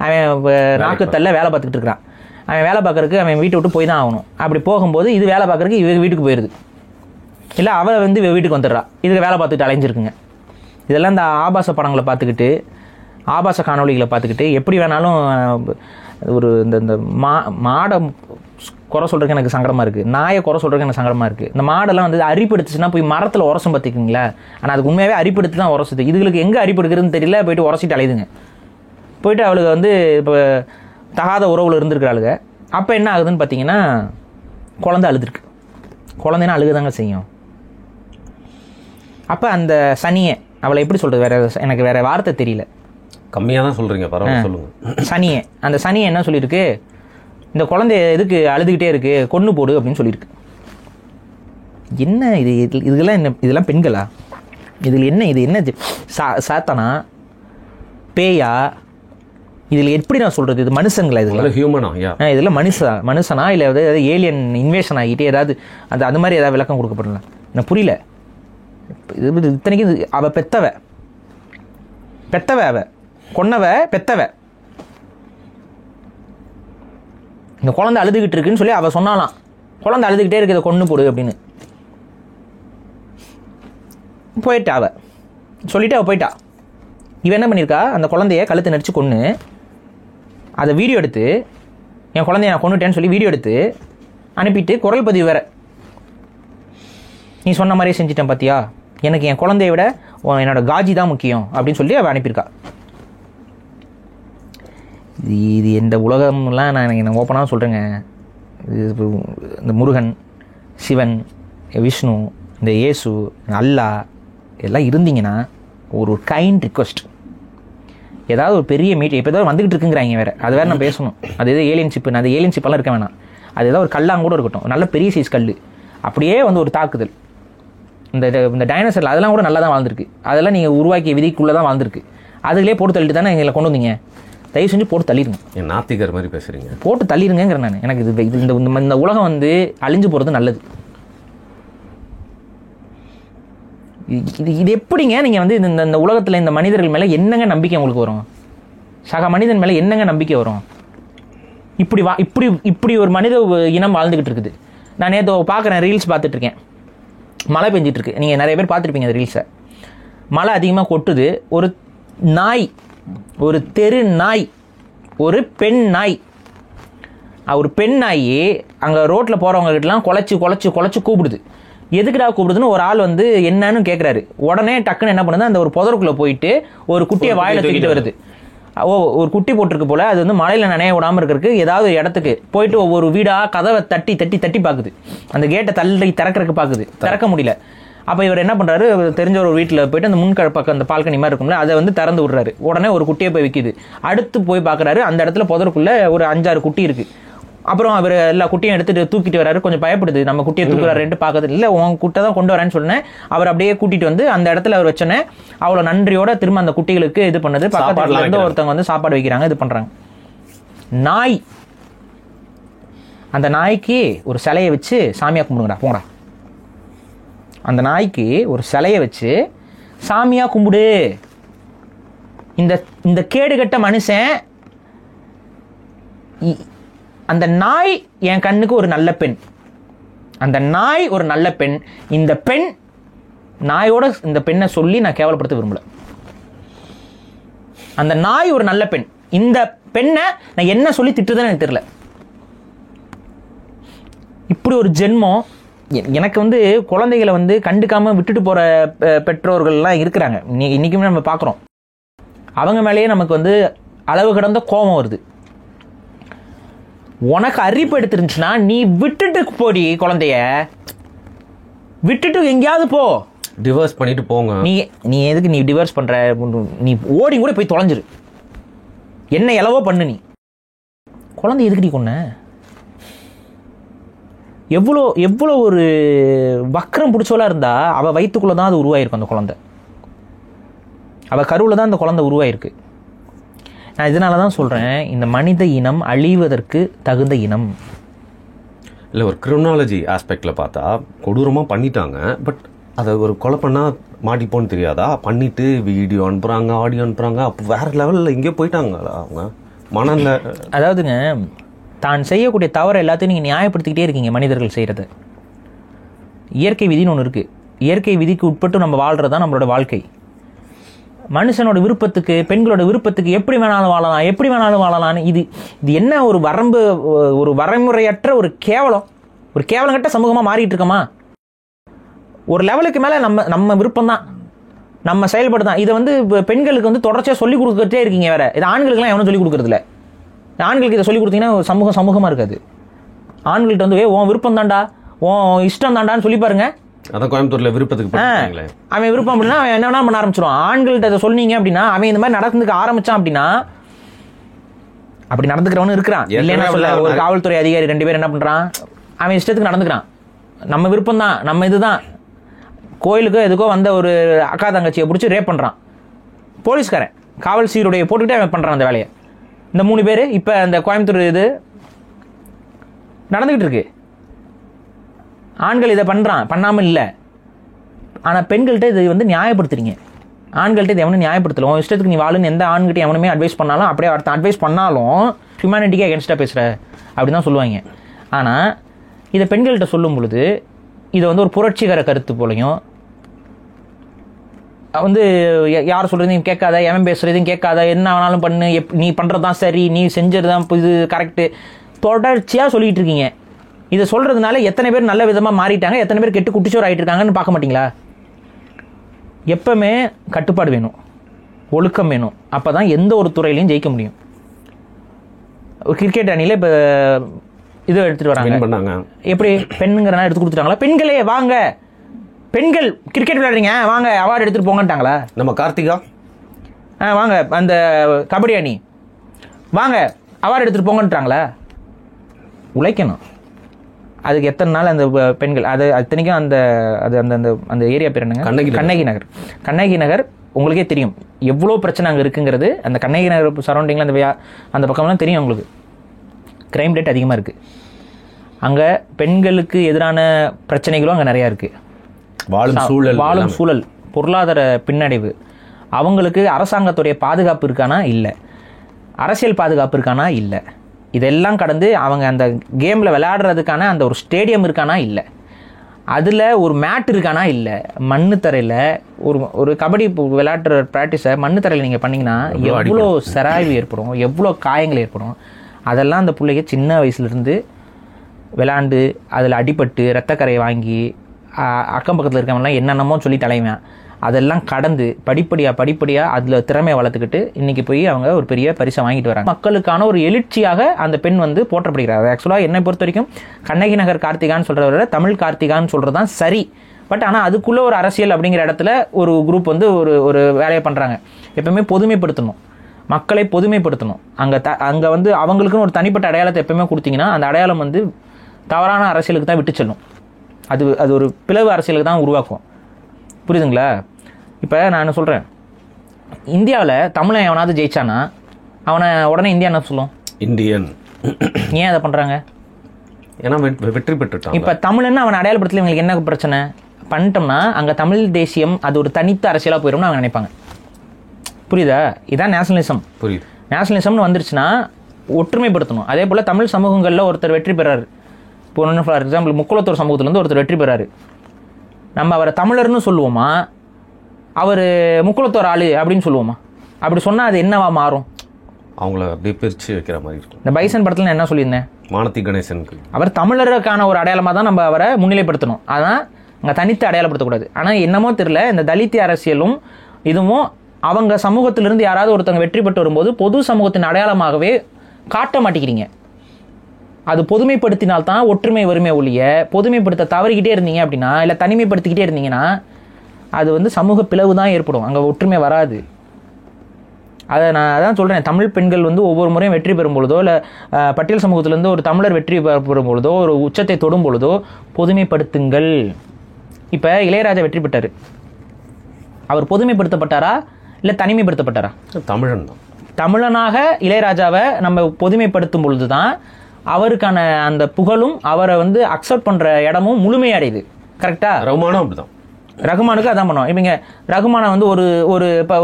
அவன் நாக்குத்தல்ல வேலை பார்த்துக்கிட்டு இருக்கிறான். அவன் வேலை பார்க்கறதுக்கு அவன் வீட்டை விட்டு போய் தான் ஆகணும். அப்படி போகும்போது இது வேலை பார்க்கறதுக்கு இவங்க வீட்டுக்கு போயிடுது, இல்லை அவள் வந்து வீட்டுக்கு வந்துடுறா. இதுக்கு வேலை பார்த்துக்கிட்டு அலைஞ்சிருக்குங்க. இதெல்லாம் இந்த ஆபாச படங்களை பார்த்துக்கிட்டு, ஆபாச காணொலிகளை பார்த்துக்கிட்டு எப்படி வேணாலும் ஒரு இந்த மாடை குறை சொல்கிறதுக்கு எனக்கு சங்கடமாக இருக்குது, நாயை குறை சொல்கிறதுக்கு எனக்கு சங்கடமாக இருக்குது. இந்த மாடெல்லாம் வந்து அரிப்படுத்துச்சுன்னா போய் மரத்தில் உரசும் பார்த்துக்கிங்களா? ஆனால் அதுக்கு உண்மையாகவே அரிப்படுத்து தான் உரசுது. இதுகளுக்கு எங்கே அரிப்படுக்கிறதுன்னு தெரியல, போயிட்டு உரசிட்டு அலையுதுங்க. போயிட்டு அவளுக்கு வந்து இப்போ தகாத உறவில் இருந்திருக்கிறாளுங்க. அப்போ என்ன ஆகுதுன்னு பார்த்தீங்கன்னா, குழந்தை அழுதுருக்கு. குழந்தைன்னா அழுகுதாங்க செய்யும். அப்போ அந்த சனியை அவளை எப்படி சொல்கிறது, எனக்கு வேற வார்த்தை தெரியல, கம்மியாக தான் சொல்கிறீங்க, பரவாயில்ல சொல்லுங்கள். சனியை, அந்த சனியை என்ன சொல்லியிருக்கு, இந்த குழந்தை எதுக்கு அழுதுகிட்டே இருக்கு, கொன்று போடு அப்படின்னு சொல்லியிருக்கு. என்ன இது, இதெல்லாம் என்ன, இதெல்லாம் பெண்களா, இதில் என்ன, இது என்ன சாத்தானா பேயா, இதில் எப்படி நான் சொல்கிறது, இது மனுஷங்களா, இதெல்லாம் ஹியூமனா, இதெல்லாம் மனுஷனா இல்லை ஏதாவது ஏலியன் இன்வேஷன் ஆகிட்டு ஏதாவது அது மாதிரி ஏதாவது விளக்கம் கொடுக்கப்படல, எனக்கு புரியல. இது இத்தனைக்கும் அவ பெத்தவ அவ கொன்னவ பெத்தவ, இந்த குழந்தை அழுதுகிட்டு இருக்குன்னு சொல்லி அவ சொன்னாலாம், குழந்தை அழுதுகிட்டே இருக்கு, இதை கொன்று போடு அப்படின்னு போயிட்டா. அவ சொல்லிட்டு அவ போயிட்டா. இவன் என்ன பண்ணியிருக்கா, அந்த குழந்தைய கழுத்தை நடிச்சு கொன்று அதை வீடியோ எடுத்து, என் குழந்தைய நான் கொண்டுட்டேன்னு சொல்லி வீடியோ எடுத்து அனுப்பிட்டு குரல் பதிவு வேற, நீ சொன்ன மாதிரியே செஞ்சிட்டேன் பார்த்தியா, எனக்கு என் குழந்தைய விட என்னோட காஜி தான் முக்கியம் அப்படின்னு சொல்லி அவள் அனுப்பியிருக்கா. இது எந்த உலகம்லாம் நான் ஓப்பனாக சொல்கிறேங்க. இந்த முருகன், சிவன், விஷ்ணு, இந்த இயேசு, அல்லாஹ் எல்லாம் இருந்தீங்கன்னா ஒரு கைண்ட் ரிக்வெஸ்ட், ஏதாவது ஒரு பெரிய மீட் இப்போ ஏதாவது வந்துகிட்டு இருக்குங்கிறாங்க வேறு, அது வேறு நான் பேசணும். அது எதாவது ஏலியன் சிப்பு, நான் அது ஏலியன் சிப்பெல்லாம் இருக்க வேணாம், அது ஏதாவது ஒரு கல்லாங்க கூட இருக்கட்டும், நல்ல பெரிய சைஸ் கல், அப்படியே வந்து ஒரு தாக்குதல். இந்த டைனோசரில் அதெல்லாம் கூட நல்லா தான் வாழ்ந்துருக்கு, அதெல்லாம் நீங்கள் உருவாக்கிய விதிக்குள்ளே தான் வாழ்ந்துருக்கு, அதுலேயே போட்டு தள்ளிட்டு தானே எங்களை கொண்டு வந்தீங்க. தயவு செஞ்சு போட்டு தள்ளிடுங்க. என் நாத்திகர் மாதிரி பேசுகிறீங்க, போட்டு தள்ளிடுங்கிறேன் நான். எனக்கு இது இந்த உலகம் வந்து அழிஞ்சு போகிறது நல்லது. இது எப்படிங்க நீங்கள் வந்து இந்த உலகத்தில் இந்த மனிதர்கள் மேலே என்னங்க நம்பிக்கை உங்களுக்கு வரும், சக மனிதன் மேலே என்னங்க நம்பிக்கை வரும்? இப்படி ஒரு மனித இனம் வாழ்ந்துக்கிட்டு இருக்குது. நான் நேற்று பார்க்குறேன், ரீல்ஸ் பார்த்துட்ருக்கேன், மழை பெஞ்சிட்ருக்கு, நீங்கள் நிறைய பேர் பார்த்துருப்பீங்க அந்த ரீல்ஸை. மழை அதிகமாக கொட்டுது, ஒரு நாய், ஒரு தெரு நாய், ஒரு பெண் நாய், ஒரு பெண் நாய் அங்கே ரோட்டில் போகிறவங்ககிட்டலாம் குலைச்சி கூப்பிடுது. எதுக்குடா கூப்பிடுதுன்னு ஒரு ஆள் வந்து என்னன்னு கேட்குறாரு. உடனே டக்குன்னு என்ன பண்ணுது, அந்த ஒரு புதருக்குள்ளே போயிட்டு ஒரு குட்டியை வாயில தூக்கிட்டு வருது. ஒரு குட்டி போட்டிருக்கு போல், அது வந்து மழையில் நனைய விடாமல் இருக்கிறதுக்கு ஏதாவது இடத்துக்கு போயிட்டு ஒவ்வொரு வீடாக கதவை தட்டி பார்க்குது, அந்த கேட்டை தள்ளி திறக்கிறதுக்கு பார்க்குது, திறக்க முடியல. அப்போ இவர் என்ன பண்ணுறாரு, தெரிஞ்ச ஒரு வீட்டில் போயிட்டு அந்த முன்கழ பக்கம் அந்த பால்கனி மாதிரி இருக்கும்ல, அதை வந்து திறந்து விட்றாரு. உடனே ஒரு குட்டியை போய் விற்கிது. அடுத்து போய் பார்க்குறாரு, அந்த இடத்துல புதருக்குள்ளே ஒரு 5-6 குட்டி இருக்குது. அப்புறம் அவர் எல்லா குட்டியும் எடுத்துகிட்டு தூக்கிட்டு வராரு. கொஞ்சம் பயப்படுது, நம்ம குட்டியை தூக்குறாருன்ட்டு பார்க்குறது இல்லை, உன் குட்டை தான் கொண்டு வரேன்னு சொன்னேன். அவர் அப்படியே கூட்டிகிட்டு வந்து அந்த இடத்துல அவர் வச்சோன்னே அவ்வளோ நன்றியோட திரும்ப அந்த குட்டிகளுக்கு இது பண்ணுது. பக்கத்துல இருந்து ஒருத்தவங்க வந்து சாப்பாடு வைக்கிறாங்க, இது பண்ணுறாங்க. நாய், அந்த நாய்க்கு ஒரு சிலையை வச்சு சாமியாக கும்பிடுங்கடா போங்கடா, அந்த நாய்க்கு ஒரு சிலையை வச்சு சாமியாக கும்பிடு. இந்த கேடுகட்ட மனுஷன், அந்த நாய் என் கண்ணுக்கு ஒரு நல்ல பெண், அந்த நாய் ஒரு நல்ல பெண். இந்த பெண் நாயோட இந்த பெண்ணை சொல்லி நான் கேவலப்படுத்த விரும்பல. அந்த நாய் ஒரு நல்ல பெண், இந்த பெண்ணை நான் என்ன சொல்லி திட்டுறதுன்னு எனக்கு தெரியல. இப்படி ஒரு ஜென்மம். எனக்கு வந்து குழந்தைகளை வந்து கண்டுக்காமல் விட்டுட்டு போகிற பெற்றோர்கள்லாம் இருக்கிறாங்க, இன்றைக்குமே நம்ம பார்க்குறோம். அவங்க மேலேயே நமக்கு வந்து அளவு கடந்த கோபம் வருது. உனக்கு அரிப்பு எடுத்துருந்துச்சுன்னா நீ விட்டுட்டு போடி, குழந்தைய விட்டுட்டு எங்கேயாவது போ, டிவோர்ஸ் பண்ணிட்டு போங்க. நீ எதுக்கு நீ டிவோர்ஸ் பண்ணுற, நீ ஓடி கூட போய் தொலைஞ்சிரு, என்ன எவ்வளவோ பண்ணு. நீ குழந்தை எதுக்கு நீ கொன்ன? எவ்வளோ ஒரு வக்கரம் பிடிச்சவளா இருந்தா அவ வயிற்றுக்குள்ள தான் அது உருவாயிருக்கும். அந்த குழந்தை அவ கருவில் தான் அந்த குழந்தை உருவாயிருக்கு. நான் இதனால தான் சொல்கிறேன், இந்த மனித இனம் அழிவதற்கு தகுந்த இனம் இல்லை. ஒரு கிரிமினாலஜி ஆஸ்பெக்டில் பார்த்தா கொடூரமாக பண்ணிட்டாங்க, பட் அதை ஒரு கொலை பண்ணால் மாட்டிப்போன்னு தெரியாதா? பண்ணிவிட்டு வீடியோ அனுப்புகிறாங்க, ஆடியோ அனுப்புகிறாங்க, அப்போ வேறு லெவலில் எங்கேயோ போயிட்டாங்க அவங்க மனநில. அதாவதுங்க, தான் செய்யக்கூடிய தவறை எல்லாத்தையும் நீங்கள் நியாயப்படுத்திக்கிட்டே இருக்கீங்க. மனிதர்கள் செய்கிறது இயற்கை விதின்னு ஒன்று இருக்குது. இயற்கை விதிக்கு உட்பட்டு நம்ம வாழ்கிறது தான் நம்மளோட வாழ்க்கை. மனுஷனோட விருப்பத்துக்கு, பெண்களோட விருப்பத்துக்கு எப்படி வேணாலும் வாழலாம். இது என்ன ஒரு வரம்பு, ஒரு வரைமுறையற்ற ஒரு கேவலம் கட்ட சமூகமாக மாறிட்டு இருக்கோமா? ஒரு லெவலுக்கு மேலே நம்ம விருப்பம் தான், நம்ம செயல்படு தான். இதை வந்து பெண்களுக்கு வந்து தொடர்ச்சியாக சொல்லிக் கொடுத்துட்டே இருக்கீங்க. வேற இது ஆண்களுக்குலாம் எவனும் சொல்லிக் கொடுக்குறதில்ல. ஆண்களுக்கு இதை சொல்லிக் கொடுத்தீங்கன்னா சமூகமாக இருக்காது. ஆண்கள்கிட்ட வந்து உன் விருப்பம் தாண்டா, உன் இஷ்டம் தாண்டான்னு சொல்லி பாருங்க, அதான் கோயம்புத்தூர்ல விருப்பத்துக்கு போட்டாங்களே. அவன் விருப்பம் அப்படின்னா அவன் என்ன பண்ண ஆரம்பிச்சிருவான். ஆண்கள்கிட்ட அதை சொன்னீங்க அப்படின்னா அவன் இந்த மாதிரி நடந்துக்க ஆரம்பிச்சான் அப்படின்னா, அப்படி நடந்துக்கிறவனு இருக்கிறான் இல்லைன்னா சொல்ல. ஒரு காவல்துறை அதிகாரி 2 பேர் என்ன பண்றான், அவன் இஷ்டத்துக்கு நடந்துக்கிறான். நம்ம விருப்பம் தான், நம்ம இதுதான். கோயிலுக்கோ எதுக்கோ வந்த ஒரு அக்கா தங்கச்சியை பிடிச்சி ரேப் பண்றான் போலீஸ்காரன், காவல் சீருடைய போட்டுக்கிட்டே அவன் பண்றான் அந்த வேலையை. இந்த 3 பேர் இப்ப அந்த கோயம்புத்தூர் இது நடந்துகிட்டு இருக்கு. ஆண்கள் இதை பண்றான், பண்ணாமல் இல்லை. ஆனா பெண்கள்கிட்ட இது வந்து நியாயப்படுத்துறீங்க. ஆண்கள்கிட்ட இது எவனும் நியாயப்படுத்தலாம். இஷ்டத்துக்கு நீ வாழுன்னு எந்த ஆண்கிட்ட எவனுமே அட்வைஸ் பண்ணாலும், அப்படியே அடுத்த அட்வைஸ் பண்ணாலும் ஹியூமனிட்டிக்கு அகேன்ஸ்டாக பேசுகிற அப்படின்னு தான் சொல்லுவாங்க. ஆனால் இதை பெண்கள்கிட்ட சொல்லும் பொழுது இதை வந்து ஒரு புரட்சிகர கருத்து போலையும், வந்து யார் சொல்கிறதையும் கேட்காத, எவன் பேசுகிறதையும் கேட்காத, என்ன வேணாலும் பண்ணு, நீ பண்ணுறது தான் சரி, நீ செஞ்சது தான் இது கரெக்டு, தொடர்ச்சியாக சொல்லிகிட்டு இருக்கீங்க. இதை சொல்கிறதுனால எத்தனை பேர் நல்ல விதமாக மாறிட்டாங்க, எத்தனை பேர் கெட்டு குட்டிச்சோர் ஆகிட்டு இருக்காங்கன்னு பார்க்க மாட்டிங்களா? எப்பவுமே கட்டுப்பாடு வேணும், ஒழுக்கம் வேணும். அப்போ தான் எந்த ஒரு துறையிலையும் ஜெயிக்க முடியும். ஒரு கிரிக்கெட் அணியில் இப்போ இது எடுத்துகிட்டு வராங்க, எப்படி பெண்ணுங்கிறனால எடுத்து கொடுத்துட்டாங்களா? பெண்களே வாங்க, பெண்கள் கிரிக்கெட் விளையாடுறீங்க வாங்க அவார்டு எடுத்துகிட்டு போங்கன்ட்டாங்களா? நம்ம கார்த்திகா வாங்க அந்த கபடி அணி வாங்க அவார்டு எடுத்துகிட்டு போங்கன்ட்டாங்களா? உழைக்கணும். அதுக்கு எத்தனை நாள் அந்த பெண்கள் அது அத்தனைக்கும் அந்த அது அந்த அந்த அந்த ஏரியா பேர் என்னங்க? கண்ணகி நகர். கண்ணகி நகர் உங்களுக்கே தெரியும் எவ்வளோ பிரச்சனை அங்கே இருக்குங்கிறது. அந்த கண்ணகி நகர் சரௌண்டிங்கில் அந்த பக்கம்லாம் தெரியும் உங்களுக்கு. கிரைம் ரேட் அதிகமாக இருக்குது அங்கே. பெண்களுக்கு எதிரான பிரச்சனைகளும் அங்கே நிறையா இருக்குது. வாழும் சூழல், பொருளாதார பின்னடைவு, அவங்களுக்கு அரசாங்கத்துடைய பாதுகாப்பு இருக்கானா இல்லை, அரசியல் பாதுகாப்பு இருக்கானா இல்லை, இதெல்லாம் கடந்து அவங்க அந்த கேமில் விளையாடுறதுக்கான அந்த ஒரு ஸ்டேடியம் இருக்கானா இல்லை, அதில் ஒரு மேட் இருக்கானா இல்லை, மண்ணு தரையில் ஒரு கபடி விளையாடுற ப்ராக்டிஸை மண்ணு தரையில் நீங்கள் பண்ணிங்கன்னா எவ்வளோ செராய்வு ஏற்படும், எவ்வளோ காயங்கள் ஏற்படும். அதெல்லாம் அந்த பிள்ளைங்க சின்ன வயசுலேருந்து விளையாண்டு அதில் அடிபட்டு ரத்தக்கரையை வாங்கி அக்கம் பக்கத்தில் இருக்கவங்கலாம் என்னென்னமோ சொல்லி தலைவேன். அதெல்லாம் கடந்து படிப்படியாக அதில் திறமையை வளர்த்துக்கிட்டு இன்றைக்கி போய் அவங்க ஒரு பெரிய பரிசை வாங்கிட்டு வராங்க. மக்களுக்கான ஒரு எழுச்சியாக அந்த பெண் வந்து போற்றப்படுகிறார். ஆக்சுவலாக என்னை பொறுத்த வரைக்கும் கண்ணகி நகர் கார்த்திகான்னு சொல்கிறத விட தமிழ் கார்த்திகான்னு சொல்கிறது தான் சரி. பட் ஆனால் அதுக்குள்ளே ஒரு அரசியல் அப்படிங்கிற இடத்துல ஒரு குரூப் வந்து ஒரு வேலையை பண்ணுறாங்க. எப்பவுமே பொதுமைப்படுத்தணும், மக்களை பொதுமைப்படுத்தணும். அங்கே வந்து அவங்களுக்குன்னு ஒரு தனிப்பட்ட அடையாளத்தை எப்பவுமே கொடுத்தீங்கன்னா அந்த அடையாளம் வந்து தவறான அரசியலுக்கு தான் விட்டு செல்லும். அது ஒரு பிளவு அரசியலுக்கு தான் உருவாக்கும். புரியுதுங்களா? இப்போ நான் என்ன சொல்கிறேன், இந்தியாவில் தமிழன் எவனாவது ஜெயிச்சானா அவனை உடனே இந்தியா என்ன சொல்லும்? இந்தியன். ஏன் அதை பண்ணுறாங்க? ஏன்னா வெற்றி பெற்றுட்டான். இப்போ தமிழன்னு அவனை அடையாளப்படுத்தல இவங்களுக்கு என்ன பிரச்சனை பண்ணிட்டோம்னா அங்கே தமிழ் தேசியம் அது ஒரு தனித்த அரசியலாக போயிடும்னு அவங்க நினைப்பாங்க. புரியுதா? இதான் நேஷனலிசம். புரியுது. நேஷனலிசம்னு வந்துருச்சுன்னா ஒற்றுமைப்படுத்தணும். அதே போல் தமிழ் சமூகங்களில் ஒருத்தர் வெற்றி பெறாரு. இப்போ ஒன்று ஃபார் எக்ஸாம்பிள் முக்குளத்தூர் சமூகத்துலேருந்து ஒருத்தர் வெற்றி பெறாரு. நம்ம அவரை தமிழர்னு சொல்லுவோமா, அவர் முக்குளத்தோர் ஆளு அப்படின்னு சொல்லுவோமா? அப்படி சொன்னால் அது என்னவா மாறும்? அவங்கள அப்படியே பிரித்து வைக்கிற மாதிரி இருக்கும். இந்த பைசன் படத்தில் நான் என்ன சொல்லியிருந்தேன், மானத்தி கணேசனுக்கு அவர் தமிழருக்கான ஒரு அடையாளமாக தான் நம்ம அவரை முன்னிலைப்படுத்தணும். அதான் அங்கே தனித்து அடையாளப்படுத்தக்கூடாது. ஆனால் என்னமோ தெரியல, இந்த தலித் அரசியலும் இதுவும் அவங்க சமூகத்திலிருந்து யாராவது ஒருத்தவங்க வெற்றி பெற்று வரும்போது பொது சமூகத்தின் அடையாளமாகவே காட்ட மாட்டேங்கிறீங்க. அது பொதுமைப்படுத்தினால்தான் ஒற்றுமை வறுமை ஒழிய பொதுமைப்படுத்த தவறிக்கிட்டே இருந்தீங்க அப்படின்னா, இல்லை தனிமைப்படுத்திக்கிட்டே இருந்தீங்கன்னா அது வந்து சமூக பிளவு தான் ஏற்படும், அங்கே ஒற்றுமை வராது. அதை நான் அதான் சொல்கிறேன், தமிழ் பெண்கள் வந்து ஒவ்வொரு முறையும் வெற்றி பெறும் பொழுதோ, இல்லை பட்டியல் சமூகத்திலேருந்து ஒரு தமிழர் வெற்றி பெறும் பொழுதோ, ஒரு உச்சத்தை தொடும் பொழுதோ பொதுமைப்படுத்துங்கள். இப்போ இளையராஜா வெற்றி பெற்றார், அவர் பொதுமைப்படுத்தப்பட்டாரா இல்லை தனிமைப்படுத்தப்பட்டாரா? தமிழன் தான். தமிழனாக இளையராஜாவை நம்ம பொதுமைப்படுத்தும் பொழுது தான் அவருக்கான அந்த புகழும் அவரை வந்து அக்செப்ட் பண்ணுற இடமும் முழுமையடையுது. கரெக்டாக? ரகுமானும் அப்படிதான். ரகுமானுக்கு அதான் பண்ணுவோம். இப்போ இங்கே ரகுமானை வந்து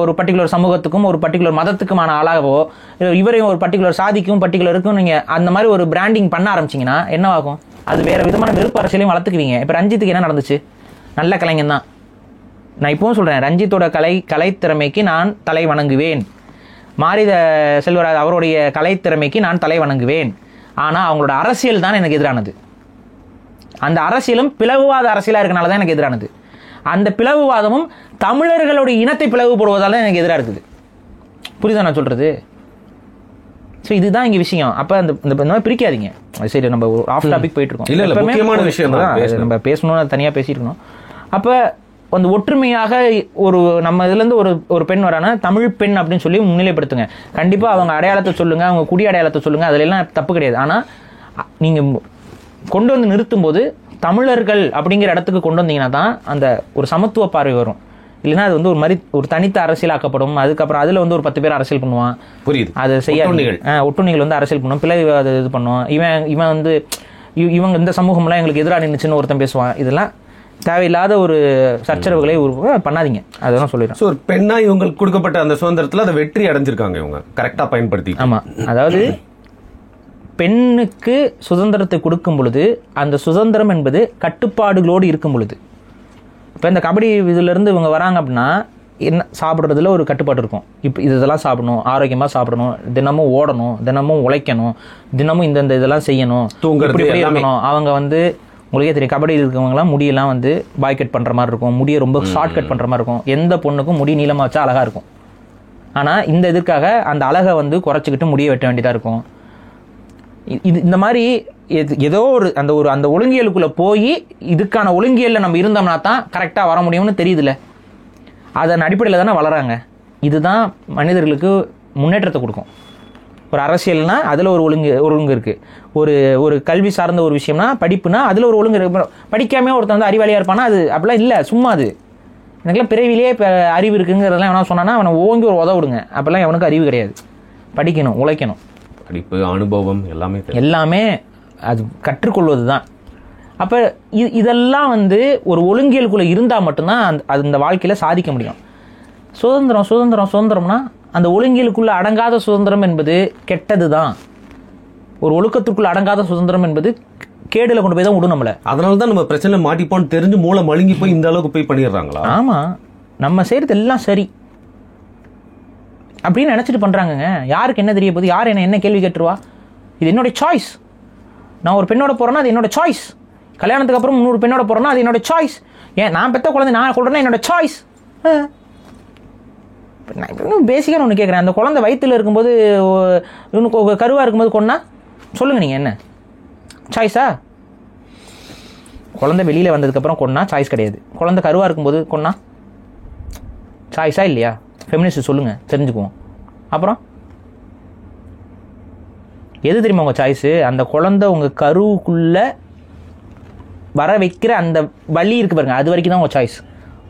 ஒரு பர்டிகுலர் சமூகத்துக்கும் ஒரு பர்டிகுலர் மதத்துக்குமான ஆளாகவோ, இவரையும் ஒரு பர்டிகுலர் சாதிக்கும் பர்டிகுலருக்கும் நீங்கள் அந்த மாதிரி ஒரு பிராண்டிங் பண்ண ஆரம்பிச்சிங்கன்னா என்னவாகும்? அது வேறு விதமான வெறுப்பு அரசியலையும் வளர்த்துக்குவீங்க. இப்போ ரஞ்சித்துக்கு என்ன நடந்துச்சு? நல்ல கலைஞன் தான். நான் இப்போவும் சொல்கிறேன், ரஞ்சித்தோட கலைத்திறமைக்கு நான் தலை வணங்குவேன். மாரித செல்வராஜ் அவருடைய கலைத்திறமைக்கு நான் தலை வணங்குவேன். ஆனால் அவங்களோட அரசியல் தான் எனக்கு எதிரானது. அந்த அரசியலும் பிளவுவாத அரசியலாக இருக்கனால தான் எனக்கு எதிரானது. அந்த பிளவுவாதமும் தமிழர்களுடைய இனத்தை பிளவுபடுவதால் தான் எனக்கு எதிராக இருக்குது. புரியுதா நான் சொல்கிறது? ஸோ இதுதான் இங்கே விஷயம். அப்போ இந்த மாதிரி பிரிக்காதீங்க. சரி, நம்ம ஆஃப் டாபிக் போயிட்டு இருக்கோம். இல்லை, முக்கியமான விஷயம் தான் நம்ம பேசணும்னு தனியாக பேசியிருக்கணும். அப்போ அந்த ஒற்றுமையாக ஒரு நம்ம இதுலேருந்து ஒரு பெண் வரானா தமிழ் பெண் அப்படின்னு சொல்லி முன்னிலைப்படுத்துங்க. கண்டிப்பாக அவங்க அடையாளத்தை சொல்லுங்கள், அவங்க குடி அடையாளத்தை சொல்லுங்கள், அதிலெல்லாம் தப்பு கிடையாது. ஆனால் நீங்கள் கொண்டு வந்து நிறுத்தும் போது தமிழர்கள் அப்படிங்கிற இடத்துக்கு கொண்டு வந்தீங்கன்னா தான் அந்த ஒரு சமத்துவ பார்வை வரும். இல்லைன்னா அது வந்து ஒரு மாதிரி ஒரு தனித்த அரசியலாக்கப்படும். அதுக்கப்புறம் அதில் வந்து ஒரு 10 பேர் அரசியல் பண்ணுவான். புரியுது. அது செய்ய ஒட்டுண்ணிகள் வந்து அரசியல் பண்ணுவோம், பிள்ளை அது இது பண்ணுவோம். இவன் வந்து இவங்க இந்த சமூகம்லாம் எங்களுக்கு எதிராக நின்றுச்சுன்னு ஒருத்தன் பேசுவான். இதெல்லாம் தேவையில்லாத ஒரு சச்சரவுகளை பண்ணாதீங்க. அதெல்லாம் சொல்லிடுறேன். ஸோ ஒரு பெண்ணா இவங்களுக்கு கொடுக்கப்பட்ட அந்த சுதந்திரத்தில் அதை வெற்றி அடைஞ்சிருக்காங்க இவங்க கரெக்டாக பயன்படுத்தி. ஆமாம், அதாவது பெண்ணுக்கு சுதந்திரத்தை கொடுக்கும் பொழுது அந்த சுதந்திரம் என்பது கட்டுப்பாடுகளோடு இருக்கும் பொழுது, இப்போ இந்த கபடி இதிலிருந்து இவங்க வராங்க அப்படின்னா என்ன சாப்பிட்றதுல ஒரு கட்டுப்பாடு இருக்கும். இப்போ இதெல்லாம் சாப்பிடணும், ஆரோக்கியமாக சாப்பிடணும், தினமும் ஓடணும், தினமும் உழைக்கணும், தினமும் இந்தந்த இதெல்லாம் செய்யணும், இப்படி இருக்கணும். அவங்க வந்து உங்களுக்கே தெரியும், கபடி இருக்கவங்களாம் முடியெல்லாம் வந்து பாய் கட் பண்ணுற மாதிரி இருக்கும், முடியை ரொம்ப ஷார்ட் கட் பண்ணுற மாதிரி இருக்கும். எந்த பொண்ணுக்கும் முடி நீளமாக வச்சா அழகாக இருக்கும். ஆனால் இந்த இதுக்காக அந்த அழகை வந்து குறைச்சிக்கிட்டு முடிய வெட்ட வேண்டியதாக இருக்கும். இந்த மாதிரி ஏதோ அந்த ஒழுங்கியலுக்குள்ளே போய் இதுக்கான ஒழுங்கியலில் நம்ம இருந்தோம்னா தான் கரெக்டாக வர முடியும்னு தெரியுதுல்ல. அதன் அடிப்படையில் தானே வளராங்க. இதுதான் மனிதர்களுக்கு முன்னேற்றத்தை கொடுக்கும். ஒரு அரசியல்னா அதில் ஒரு ஒழுங்கு இருக்குது. ஒரு கல்வி சார்ந்த ஒரு விஷயம்னா படிப்புனா அதில் ஒரு ஒழுங்கு இருக்கு. படிக்காமே ஒருத்தன் வந்து அறிவாளியாக இருப்பானா அது அப்படிலாம் இல்லை, சும்மா அது. எனக்குலாம் பிறவிலேயே இப்போ அறிவு இருக்குங்கிறதெல்லாம் எவனா சொன்னான்னா அவனை ஓங்கி ஒரு உதவிடுங்க. அப்போல்லாம் எவனுக்கு அறிவு கிடையாது. படிக்கணும், உழைக்கணும், படிப்பு அனுபவம் எல்லாமே அது கற்றுக்கொள்வது தான். அப்போ இதெல்லாம் வந்து ஒரு ஒழுங்கியலுக்குள்ளே இருந்தால் மட்டும்தான் அது இந்த வாழ்க்கையில் சாதிக்க முடியும். சுதந்திரம்னா அந்த ஒழுங்கியலுக்குள்ளே அடங்காத சுதந்திரம் என்பது கெட்டது தான். ஒரு ஒழுக்கத்துக்குள்ள அடங்காத சுதந்திரம் என்பது கேடுல கொண்டு போய் தான் விடும் நம்மளை. அதனால தான் நம்ம பிரச்சனை மாட்டிப்போன்னு தெரிஞ்சு மூளை மழுங்கி போய் இந்த அளவுக்கு போய் பண்ணிடுறாங்களா? ஆமாம், நம்ம செய்கிறது எல்லாம் சரி அப்படின்னு நினச்சிட்டு பண்ணுறாங்கங்க. யாருக்கு என்ன தெரிய போகுது? யார் என்ன கேள்வி கேட்டுருவா? இது என்னோட சாய்ஸ். நான் ஒரு பெண்ணோட போகிறேன்னா அது என்னோட சாய்ஸ். கல்யாணத்துக்கு அப்புறம் 300 பெண்ணோட போகிறேன்னா அது என்னோட சாய்ஸ். ஏன் நான் பெற்ற குழந்தை நான் கொள்றேன்னா என்னோட சாய்ஸ். நான் இன்னும் பேசிக்காக ஒன்று கேட்குறேன். அந்த குழந்தை வயிற்றில் இருக்கும்போது இன்னும் கருவாக இருக்கும்போது கொண்டா சொல்லுங்கள், நீங்கள் என்ன சாய்ஸா? குழந்தை வெளியில் வந்ததுக்கப்புறம் கொண்டா சாய்ஸ் கிடையாது. குழந்தை கருவாக இருக்கும்போது கொண்டா சாய்ஸா இல்லையா? ஃபெமினிஸ்ட் சொல்லுங்கள், தெரிஞ்சுக்குவோம். அப்புறம் எது தெரியுமா உங்கள் சாய்ஸு? அந்த குழந்தை உங்கள் கருவுக்குள்ளே வர வைக்கிற அந்த வலி இருக்கு பாருங்க, அது வரைக்கும் தான் உங்கள் சாய்ஸ்.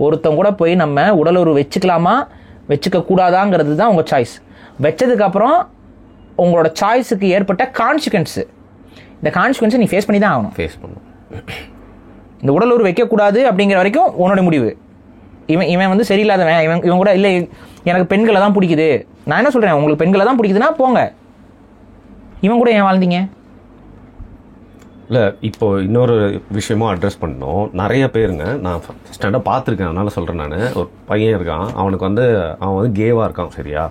ஒருத்தன் கூட போய் நம்ம உடலுறவு வச்சுக்கலாமா வச்சுக்க கூடாதாங்கிறது தான் உங்கள் சாய்ஸ். வச்சதுக்கப்புறம் உங்களோட சாய்ஸுக்கு ஏற்பட்ட கான்சிக்வன்ஸு, இந்த கான்சிக்வன்ஸை நீ ஃபேஸ் பண்ணி தான் ஆகணும். இந்த உடலுறவு வைக்கக்கூடாது அப்படிங்கிற வரைக்கும் உன்னோட முடிவு. இவன் வந்து சரியில்லாதவன், இவன் கூட இல்லை எனக்கு பெண்களை தான் பிடிக்குது. நான் என்ன சொல்கிறேன், உங்களுக்கு பெண்களை தான் பிடிக்குதுன்னா போங்க. இவன் கூட ஏன் வாழ்ந்தீங்க? இல்லை, இப்போ இன்னொரு விஷயமும் அட்ரஸ் பண்ணணும். நிறைய பேருங்க நான் ஸ்டாண்டாக பார்த்துருக்கேன், அதனால சொல்கிறேன். நான் ஒரு பையன் இருக்கான், அவனுக்கு வந்து அவன் வந்து கேவாக இருக்கான், சரியா?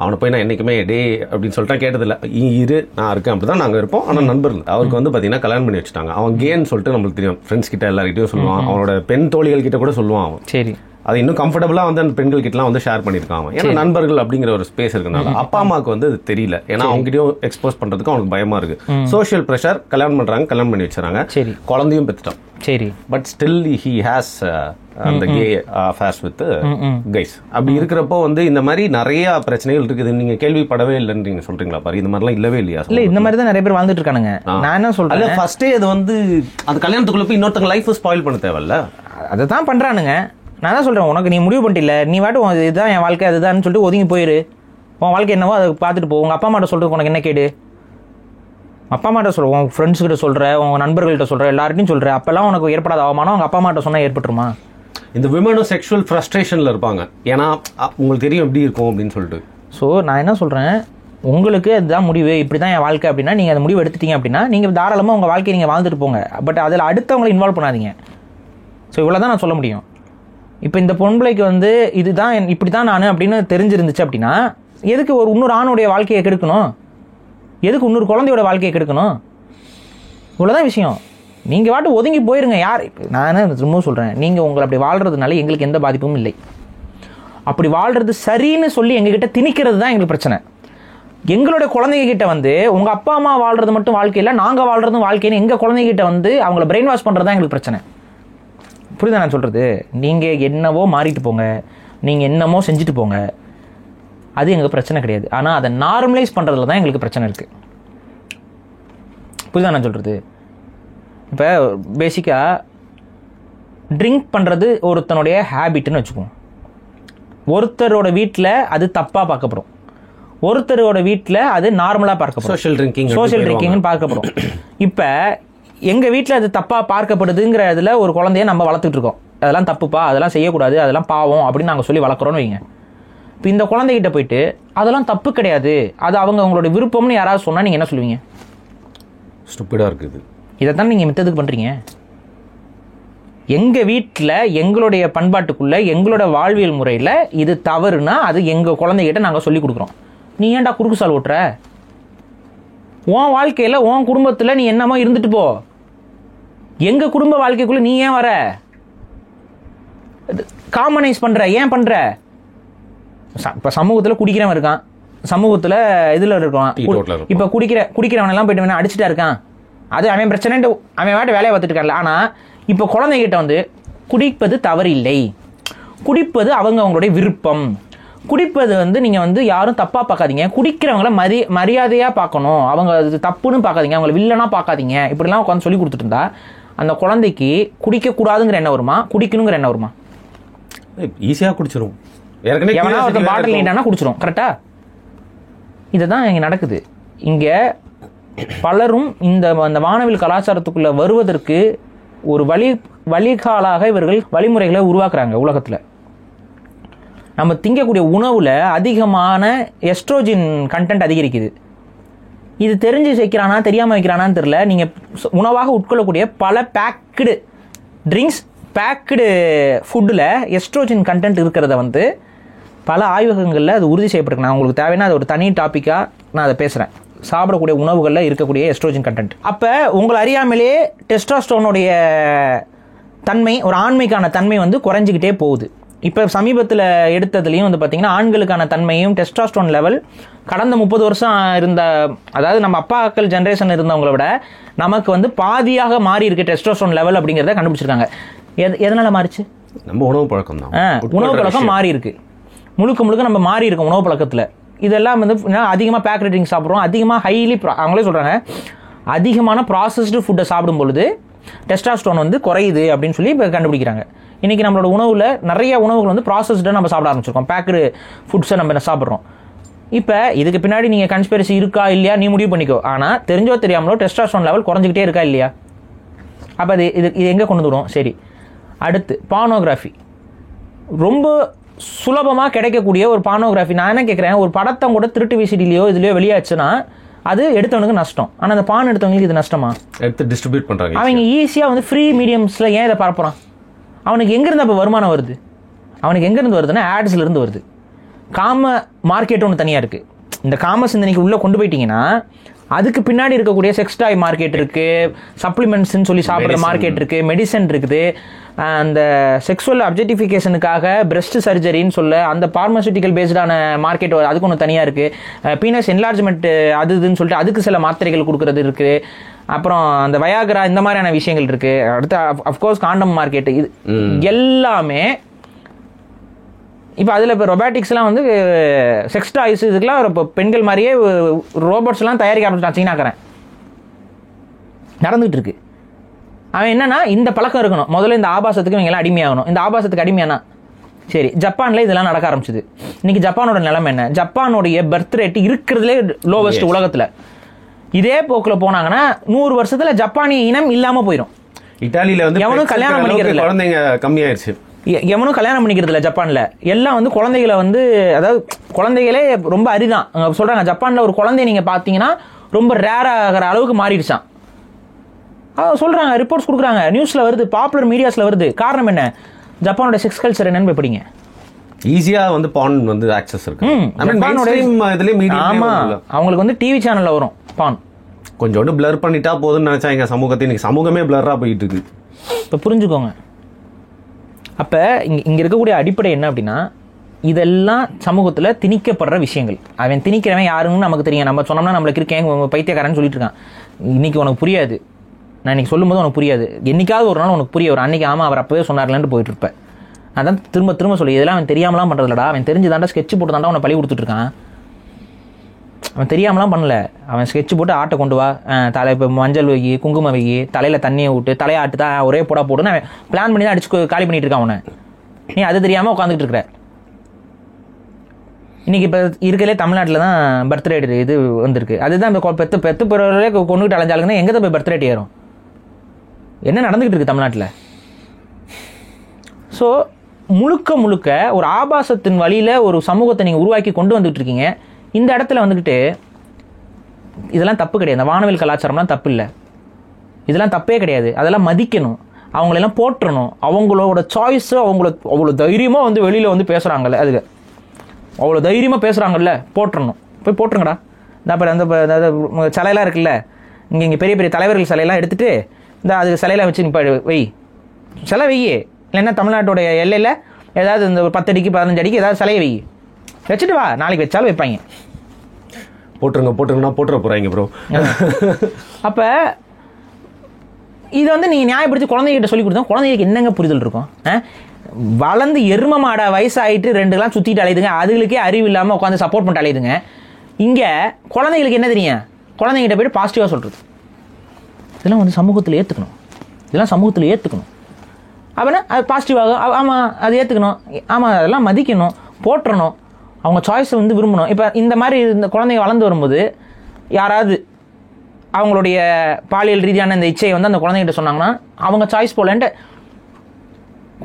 அவனை போய் நான் என்றைக்குமே டே அப்படின்னு சொல்லிட்டு கேட்டதில்லை. இரு நான் இருக்கேன், அப்படி தான் நாங்கள் இருப்போம். ஆனால் நண்பர்கள் அவருக்கு வந்து பார்த்தீங்கன்னா கல்யாணம் பண்ணி வச்சுட்டாங்க. அவன் கேன்னு சொல்லிட்டு நம்மளுக்கு தெரியும், ஃப்ரெண்ட்ஸ் கிட்ட எல்லார்கிட்டையும் சொல்லுவான், அவனோட பெண் தோழிகள் கிட்ட கூட சொல்லுவான் அவன். சரி, அது இன்னும் கம்ஃபர்டபுளாக வந்து அந்த பெண்கள் கிட்டலாம் வந்து ஷேர் பண்ணியிருக்கான் அவன். ஏன்னா நண்பர்கள் அப்படிங்கிற ஒரு ஸ்பேஸ் இருக்கனால. அப்பா அம்மாவுக்கு வந்து அது தெரியல, ஏன்னா அவங்ககிட்டயும் எக்ஸ்போஸ் பண்றதுக்கு அவனுக்கு பயமா இருக்கு. சோஷியல் ப்ரெஷர், கல்யாணம் பண்றாங்க, கல்யாணம் பண்ணி வச்சுறாங்க, குழந்தையும் பெற்றுட்டான். சரி, பட் ஸ்டில் ஹி ஹேஸ் அந்த கே அஃபேர்ஸ் வித் கைஸ். அப்படி இருக்கிறப்போ வந்து இந்த மாதிரி நிறைய பிரச்சனைகள் இருக்குது. நீங்க கேள்விப்படவே இல்லைன்னு நீங்க சொல்றீங்களா? பாரு, இந்த மாதிரிலாம் இல்லவே இல்லையா? இல்ல, இந்த மாதிரி தான் நிறைய பேர் வாழ்ந்துட்டு இருக்கானுங்க. நான் என்ன சொல்றேன், ஃபர்ஸ்டே அது வந்து அந்த கல்யாணத்துக்குள்ள போய் இன்னொருத்தங்க லைஃப் ஸ்பாயில் பண்ண தேவையில்ல, அதை தான் பண்றானுங்க. நான் தான் சொல்கிறேன், உனக்கு நீ முடிவு பண்ணிட்டில்ல, நீ வாட்டும் இதுதான் என் வாழ்க்கை அதுதான் சொல்லிட்டு ஒதுங்கி போயிரு. உன் வாழ்க்கை என்னவோ அதை பார்த்துட்டு போ. உங்கள் அப்பா அம்மாட்ட சொல்கிறது உனக்கு என்ன கேடு? அப்பா அம்மாட்ட சொல்கிற, உங்கள் ஃப்ரெண்ட்ஸ்கிட்ட சொல்கிற, உங்கள் நண்பர்கள்ட்ட சொல்கிற, எல்லார்ட்டையும் சொல்கிற, அப்போல்லாம் உனக்கு ஏற்படாத அவமானம் உங்கள் அப்பா அம்மாட்ட சொன்னால் ஏற்பட்டுருமா? இந்த விமனும் செக்ஷுவல் ஃப்ரஸ்ட்ரேஷனில் இருப்பாங்க, ஏன்னா உங்களுக்கு தெரியும் எப்படி இருக்கும் அப்படின்னு சொல்லிட்டு. ஸோ நான் என்ன சொல்கிறேன், உங்களுக்கு அதுதான் முடிவு, இப்படி தான் என் வாழ்க்கை அப்படின்னா நீங்கள் அந்த முடிவு எடுத்துட்டீங்க அப்படின்னா நீங்கள் தாராளமாக உங்கள் வாழ்க்கையை நீங்கள் வாழ்ந்துட்டு போங்க. பட் அதில் அடுத்தவங்களை இன்வால்வ் பண்ணாதீங்க. ஸோ இவ்வளோ தான் நான் சொல்ல முடியும். இப்போ இந்த பொம்பளைக்கு வந்து இதுதான் இப்படி தான் நான் அப்படின்னு தெரிஞ்சிருந்துச்சு அப்படின்னா எதுக்கு ஒரு இன்னொரு ஆணுடைய வாழ்க்கையை கெடுக்கணும்? எதுக்கு இன்னொரு குழந்தையோட வாழ்க்கையை கெடுக்கணும்? இவ்வளோதான் விஷயம். நீங்கள் வாட்டு ஒதுங்கி போயிருங்க. யார், நான் ரொம்ப சொல்கிறேன், நீங்கள் உங்களை அப்படி வாழ்கிறதுனால எங்களுக்கு எந்த பாதிப்பும் இல்லை. அப்படி வாழ்கிறது சரின்னு சொல்லி எங்ககிட்ட திணிக்கிறது தான் எங்களுக்கு பிரச்சனை. எங்களுடைய குழந்தைங்க கிட்ட வந்து உங்கள் அப்பா அம்மா வாழ்கிறது மட்டும் வாழ்க்கையில், நாங்கள் வாழ்கிறதும் வாழ்க்கைன்னு எங்கள் குழந்தைகிட்ட வந்து அவங்கள பிரெயின் வாஷ் பண்ணுறது தான் எங்களுக்கு பிரச்சனை. புரியுதா நான் சொல்கிறது? நீங்கள் என்னவோ மாறிட்டு போங்க, நீங்கள் என்னமோ செஞ்சுட்டு போங்க, அது எங்களுக்கு பிரச்சனை கிடையாது. ஆனால் அதை நார்மலைஸ் பண்ணுறதுல தான் எங்களுக்கு பிரச்சனை இருக்குது. புரியுதா நான் சொல்கிறது? இப்போ பேசிக்காக ட்ரிங்க் பண்ணுறது ஒருத்தனுடைய ஹேபிட்னு வச்சுக்குவோம். ஒருத்தரோட வீட்டில் அது தப்பாக பார்க்கப்படும், ஒருத்தரோட வீட்டில் அது நார்மலாக பார்க்கப்படும். சோஷியல் ட்ரிங்கிங்னு பார்க்கப்படும். இப்போ எங்கள் வீட்டில் அது தப்பாக பார்க்கப்படுதுங்கிற இதில் ஒரு குழந்தைய நம்ம வளர்த்துட்டு இருக்கோம். அதெல்லாம் தப்புப்பா, அதெல்லாம் செய்யக்கூடாது, அதெல்லாம் பாவம் அப்படின்னு நாங்கள் சொல்லி வளர்க்குறோன்னு வைங்க. இப்போ இந்த குழந்தைகிட்ட போயிட்டு அதெல்லாம் தப்பு கிடையாது, அது அவங்களோட விருப்பம்னு யாராவது சொன்னால் நீங்கள் என்ன சொல்லுவீங்க? ஸ்டூபிடாக இருக்குது. இதைத்தான் நீங்கள் மித்ததுக்கு பண்ணுறீங்க. எங்கள் வீட்டில் எங்களுடைய பண்பாட்டுக்குள்ளே எங்களோட வாழ்வியல் முறையில் இது தவறுனா அது எங்கள் குழந்தைகிட்ட நாங்கள் சொல்லி கொடுக்குறோம். நீ ஏன்டா குறுக்கு சால் ஓட்டுற? உன் வாழ்க்கையில் உன் குடும்பத்தில் நீ என்னமோ இருந்துட்டு போ, எங்கள் குடும்ப வாழ்க்கைக்குள்ளே நீ ஏன் வர? காமனைஸ் பண்ணுற, ஏன் பண்ணுற? இப்போ சமூகத்தில் குடிக்கிறவன் இருக்கான், சமூகத்தில் இதில் இருக்கான். இப்போ குடிக்கிறவனெல்லாம் போயிட்டு வேணா அடிச்சுட்டா இருக்கான், அது அவன் பிரச்சனைன்ட்டு அவன் வாட்டு வேலையை பார்த்துட்டு இருக்கான்ல. ஆனால் இப்போ குழந்தைகிட்ட வந்து குடிப்பது தவறு இல்லை, குடிப்பது அவங்களுடைய விருப்பம், குடிப்பது வந்து நீங்கள் வந்து யாரும் தப்பாக பார்க்காதீங்க, குடிக்கிறவங்கள மரியாதையாக பார்க்கணும், அவங்க அது தப்புன்னு பார்க்காதீங்க, அவங்கள வில்லனாக பார்க்காதீங்க, இப்படிலாம் உட்காந்து சொல்லி கொடுத்துட்டு இருந்தா அந்த குழந்தைக்கு குடிக்கக்கூடாதுங்கிற எண்ணம் வருமா, குடிக்கணுங்கிற எண்ணம் வருமா? ஈஸியாக குடிச்சிடும். எவனா ஒரு பாட்டில் நீட்டானா குடிச்சிடும். கரெக்டா? இதை தான் இங்கே நடக்குது. இங்கே பலரும் இந்த வானவில் கலாச்சாரத்துக்குள்ளே வருவதற்கு ஒரு வழிகாலாக இவர்கள் வழிமுறைகளை உருவாக்குறாங்க. உலகத்தில் நம்ம திங்கக்கூடிய உணவில் அதிகமான எஸ்ட்ரோஜன் கண்டென்ட் அதிகரிக்குது. இது தெரிஞ்சு வைக்கிறானா தெரியாமல் வைக்கிறானான்னு தெரியல. நீங்கள் உணவாக உட்கொள்ளக்கூடிய பல பேக்கடு ட்ரிங்க்ஸ், பேக்கடு ஃபுட்டில் எஸ்ட்ரோஜன் கண்டென்ட் இருக்கிறத வந்து பல ஆய்வகங்களில் அது உறுதி செய்யப்பட்டிருக்கு. நான் உங்களுக்கு தேவைன்னா அது ஒரு தனி டாப்பிக்காக நான் அதை பேசுகிறேன். சாப்பிடக்கூடிய உணவுகளில் இருக்கக்கூடிய எஸ்ட்ரோஜன் கண்டென்ட். அப்போ உங்களை அறியாமலே டெஸ்டாஸ்டரோனுடைய தன்மை, ஒரு ஆண்மைக்கான தன்மை வந்து குறைஞ்சிக்கிட்டே போகுது. இப்போ சமீபத்தில் எடுத்ததுலேயும் வந்து பார்த்திங்கன்னா ஆண்களுக்கான தன்மையும் டெஸ்டாஸ்டரோன் லெவல் கடந்த 30 வருஷம் இருந்த, அதாவது நம்ம அப்பாக்கள் ஜென்ரேஷன் இருந்தவங்களை விட நமக்கு வந்து பாதியாக மாறி இருக்கு டெஸ்டாஸ்டரோன் லெவல் அப்படிங்கிறத கண்டுபிடிச்சிருக்காங்க. எதனால் மாறிச்சு? நம்ம உணவு பழக்கம் தான். உணவு பழக்கம் மாறி இருக்கு, முழுக்க நம்ம மாறி இருக்கோம் உணவு பழக்கத்தில். இதெல்லாம் வந்து அதிகமாக பேக்கட் ட்ரிங்க்ஸ் சாப்பிட்றோம், அதிகமாக ஹைலி அவங்களே சொல்கிறாங்க அதிகமான ப்ராசஸ்டு ஃபுட்டை சாப்பிடும் பொழுது டெஸ்டாஸ்டரோன் வந்து குறையுது அப்படின்னு சொல்லி இப்போ கண்டுபிடிக்கிறாங்க. இன்றைக்கி நம்மளோட உணவில் நிறைய உணவுகள் வந்து ப்ராசஸ்டாக நம்ம சாப்பிட ஆரம்பிச்சிருக்கோம், பேக்கடு ஃபுட்ஸை நம்ம சாப்பிட்றோம். இப்போ இதுக்கு பின்னாடி நீங்கள் கன்ஸ்பிரசி இருக்கா இல்லையா நீ முடிவு பண்ணிக்கோ. ஆனால் தெரிஞ்சோ தெரியாமலோ டெஸ்டாஸ்டரோன் லெவல் குறைஞ்சிக்கிட்டே இருக்கா இல்லையா? அப்போ இது எங்கே கொண்டு விடும்? சரி, அடுத்து பானோகிராஃபி. ரொம்ப சுலபமாக கிடைக்கக்கூடிய ஒரு பானோகிராஃபி. நான் என்ன கேட்குறேன், ஒரு படத்தை கூட திருட்டு விசிடிலையோ இதுலையோ வெளியாச்சுன்னா அது எடுத்தவனுக்கு நஷ்டம். ஆனால் அந்த பான் எடுத்தவங்களுக்கு இது நஷ்டமா? எடுத்து டிஸ்ட்ரிபியூட் பண்ணுறாங்க. அவங்க ஈஸியாக வந்து ஃப்ரீ மீடியம்ஸில் ஏன் இதை பரப்புறான்? அவனுக்கு எங்கேருந்து அப்போ வருமானம் வருது? அவனுக்கு எங்கேருந்து வருதுன்னா ஆட்ஸ்லேருந்து வருது. காம மார்க்கெட் ஒன்று தனியாக இருக்குது. இந்த காம சிந்தனைக்கு உள்ளே கொண்டு போயிட்டீங்கன்னா அதுக்கு பின்னாடி இருக்கக்கூடிய செக்ஸ் டாய் மார்க்கெட் இருக்குது, சப்ளிமெண்ட்ஸ்ன்னு சொல்லி சாப்பிட்ற மார்க்கெட் இருக்குது, மெடிசன் இருக்குது, அந்த செக்ஸுவல் அப்ஜெக்டிஃபிகேஷனுக்காக பிரெஸ்ட் சர்ஜரின்னு சொல்ல அந்த பார்மசூட்டிக்கல் பேஸ்டான மார்க்கெட் அதுக்கு ஒன்று தனியாக இருக்குது. பீனஸ் என்லார்ஜ்மெண்ட் அதுன்னு சொல்லிட்டு அதுக்கு சில மாத்திரைகள் கொடுக்குறது இருக்குது. அப்புறம் அந்த வயாகரா இந்த மாதிரியான விஷயங்கள் இருக்குது. அடுத்து அஃப்கோர்ஸ் காண்டம் மார்க்கெட்டு. இது எல்லாமே இப்போ அதில் இப்போ ரொபாட்டிக்ஸ்லாம் வந்து செக்ஸ் டாய்ஸ் இதுக்கெலாம் இப்போ பெண்கள் மாதிரியே ரோபோட்ஸ்லாம் தயாரிக்க ஆரம்பிச்சிட்டான் சீனாக்காரன். நடந்துகிட்டு இருக்கு. அவன் என்னன்னா இந்த பழக்கம் இருக்கணும், முதல்ல இந்த ஆபாசத்துக்கு இவங்கெல்லாம் அடிமையாகணும். இந்த ஆபாசத்துக்கு அடிமையானா சரி, ஜப்பானில் இதெல்லாம் நடக்க ஆரம்பிச்சுது. இன்னைக்கு ஜப்பானோட நிலைமை என்ன? ஜப்பானுடைய பர்த் ரேட் இருக்கிறதுலே லோவஸ்ட் உலகத்தில். இதே போக்கில் போனாங்கன்னா 100 வருஷத்துல ஜப்பானிய இனம் இல்லாமல் போயிடும். இட்டாலியில் வந்து எவனும் கல்யாணம் பண்ணிக்கிறது குழந்தைங்க கம்மியாயிருச்சு. எவனும் கல்யாணம் பண்ணிக்கிறது இல்லை ஜப்பானில். எல்லாம் வந்து குழந்தைகளை வந்து, அதாவது குழந்தைகளே ரொம்ப அரிதான். சொல்கிறாங்க ஜப்பானில் ஒரு குழந்தைய நீங்கள் பார்த்தீங்கன்னா ரொம்ப ரேர் ஆகிற அளவுக்கு மாறிடுச்சான். சொல்கிறாங்க, ரிப்போர்ட்ஸ் கொடுக்குறாங்க, நியூஸில் வருது, பாப்புலர் மீடியாஸில் வருது. காரணம் என்ன? ஜப்பானோட செக்ஸ் கல்ச்சர் என்னன்னு எப்படிங்க? ஈஸியாக வந்து பான் வந்து ஆக்சஸ் இருக்கு. ஆமாம், அவங்களுக்கு வந்து டிவி சேனலில் வரும் பான். கொஞ்சோண்டு பிளர் பண்ணிட்டா போதுன்னு நினச்சாங்க சமூகத்தை. இன்னைக்கு சமூகமே பிளராக போயிட்டு இருக்கு. இப்போ புரிஞ்சுக்கோங்க. அப்போ இங்கே இருக்கக்கூடிய அடிப்படை என்ன அப்படின்னா, இதெல்லாம் சமூகத்தில் திணிக்கப்படுற விஷயங்கள். அவன் திணிக்கிறவன் யாருன்னு நமக்கு தெரியும். நம்ம சொன்னோம்னா நம்மளுக்கு இருக்கேன் பைத்தியக்காரன்னு சொல்லிட்டு இருக்கான். இன்னைக்கு உனக்கு புரியாது. நான் இன்றைக்கி சொல்லும்போது உனக்கு புரியாது, என்றைக்காவது ஒரு நாள் உனக்கு புரிய வரும். அன்றைக்கி ஆமாம் அவர் அப்போவே சொன்னார்லன்ட்டு போயிட்டு இருப்பேன். அதான் திரும்ப திரும்ப சொல்லி இதெல்லாம் அவன் தெரியாமலாம் பண்ணுறதுலடா, அவன் தெரிஞ்சு தாண்டா ஸ்கெட்ச் போட்டு தாண்டா அவனை பழி கொடுத்துட்ருக்கான். அவன் தெரியாமலாம் பண்ணல, அவன் ஸ்கெட்ச் போட்டு ஆட்டை கொண்டு வா, தலை இப்போ மஞ்சள் வை, குங்குமம் வை, தலையில் தண்ணியை விட்டு தலையாட்டு தான் ஒரே போடா போட்டுன்னு அவன் பிளான் பண்ணி தான் அடிச்சு காலி பண்ணிட்டு இருக்கான் அவனை. நீ அது தெரியாமல் உட்காந்துட்டு இருக்கிற. இன்றைக்கி இப்போ இருக்கிறதே தமிழ்நாட்டில் தான் பர்த்டே இது வந்திருக்கு. அதுதான் இப்போ பெத்து பிறவர்களே கொண்டுகிட்டு அலைஞ்சாலுங்கன்னா எங்கே தான் போய் பர்த்டே ஏறும்? என்ன நடந்துக்கிட்டு இருக்குது தமிழ்நாட்டில்? ஸோ முழுக்க முழுக்க ஒரு ஆபாசத்தின் வழியில் ஒரு சமூகத்தை நீங்கள் உருவாக்கி கொண்டு வந்துட்டு இருக்கீங்க. இந்த இடத்துல வந்துக்கிட்டு இதெல்லாம் தப்பு கிடையாது. இந்த வானவில் கலாச்சாரம்லாம் தப்பு இல்லை, இதெல்லாம் தப்பே கிடையாது. அதெல்லாம் மதிக்கணும், அவங்களெல்லாம் போற்றணும். அவங்களோட சாய்ஸு அவ்வளோ தைரியமாக வந்து வெளியில் வந்து பேசுகிறாங்கல்ல, அதுக்கு அவ்வளோ தைரியமாக பேசுகிறாங்கல்ல, போட்டுறணும். போய் போட்டுருங்கடா. அப்புறம் அந்த சிலையெல்லாம் இருக்குல்ல, இங்கே பெரிய பெரிய தலைவர்கள் சிலையெல்லாம் எடுத்துகிட்டு அதுக்கு சிலையெல்லாம் வச்சு இப்போ வை, சிலை வையே. இல்லைன்னா தமிழ்நாட்டோடைய எல்லையில் ஏதாவது இந்த 10 அடிக்கு 15 அடிக்கு ஏதாவது சிலையை வை, வச்சுட்டு வா, நாளைக்கு வச்சாலும் வைப்பாங்க. போட்டுருங்கன்னா போட்டுற போகிறாங்க ப்ரோ. அப்போ இதை வந்து நீங்கள் நியாயப்படுத்தி குழந்தைகிட்ட சொல்லி கொடுத்தா குழந்தைகளுக்கு என்னங்க புரிதல் இருக்கும்? வளர்ந்து எரும மாட வயசாகிட்டு 2 சுற்றிட்டு அலையுதுங்க, அதுகளுக்கே அறிவு இல்லாமல் உட்காந்து சப்போர்ட் பண்ணிட்டு அலையுதுங்க. இங்கே குழந்தைங்களுக்கு என்ன தெரியும்? குழந்தைகிட்ட போய்ட்டு பாசிட்டிவாக சொல்கிறது. இதெல்லாம் வந்து சமூகத்தில் ஏற்றுக்கணும், இதெல்லாம் சமூகத்தில் ஏற்றுக்கணும். அப்படின்னா அது பாசிட்டிவாக, ஆமாம் அது ஏற்றுக்கணும், ஆமாம் அதெல்லாம் மதிக்கணும், போட்டுறணும், அவங்க சாய்ஸை வந்து விரும்பணும். இப்போ இந்த மாதிரி இந்த குழந்தைங்க வளர்ந்து வரும்போது யாராவது அவங்களுடைய பாலியல் ரீதியான இந்த இச்சையை வந்து அந்த குழந்தைகிட்ட சொன்னாங்கன்னா அவங்க சாய்ஸ் போலன்ட்டு.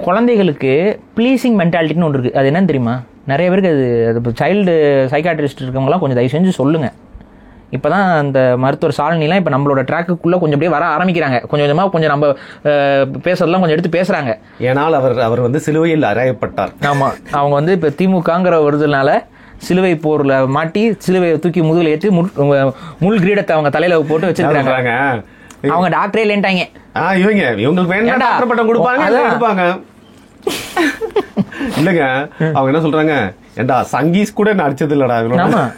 குழந்தைகளுக்கு ப்ளீஸிங் மென்டாலிட்டின்னு ஒன்று இருக்குது. அது என்னன்னு தெரியுமா? நிறைய பேருக்கு அது இப்போ சைல்டு சைக்காட்ரிஸ்ட் இருக்கவங்களாம் கொஞ்சம் தயவு செஞ்சு சொல்லுங்கள். இப்போ தான் அந்த மருத்துவர் சாலினிலாம் இப்போ நம்மளோட ட்ராக்குக்குள்ளே கொஞ்சம் அப்படியே வர ஆரம்பிக்கிறாங்க. கொஞ்சம் கொஞ்சமாக கொஞ்சம் நம்ம பேசுறதெல்லாம் கொஞ்சம் எடுத்து பேசுகிறாங்க. ஏன்னால் அவர் வந்து சிலுவையில் அறையப்பட்டார். ஆமாம், அவங்க வந்து இப்போ திமுகங்கிற வருதுனால சிலுவை போரில் மாட்டி சிலுவையை தூக்கி முதுகில் ஏற்றி முள் கிரீடத்தை அவங்க தலையில் போட்டு வச்சிருக்காங்க. அவங்க டாக்டரே இல்லைன்ட்டாங்க. இவங்களுக்கு வேண்டாம் டாக்டர் பட்டம் கொடுப்பாங்க. இல்லைங்க, அவங்க என்ன சொல்றாங்க, ஏண்டா சங்கீஸ் கூட நடிச்சது இல்லடா. ஆமாம்,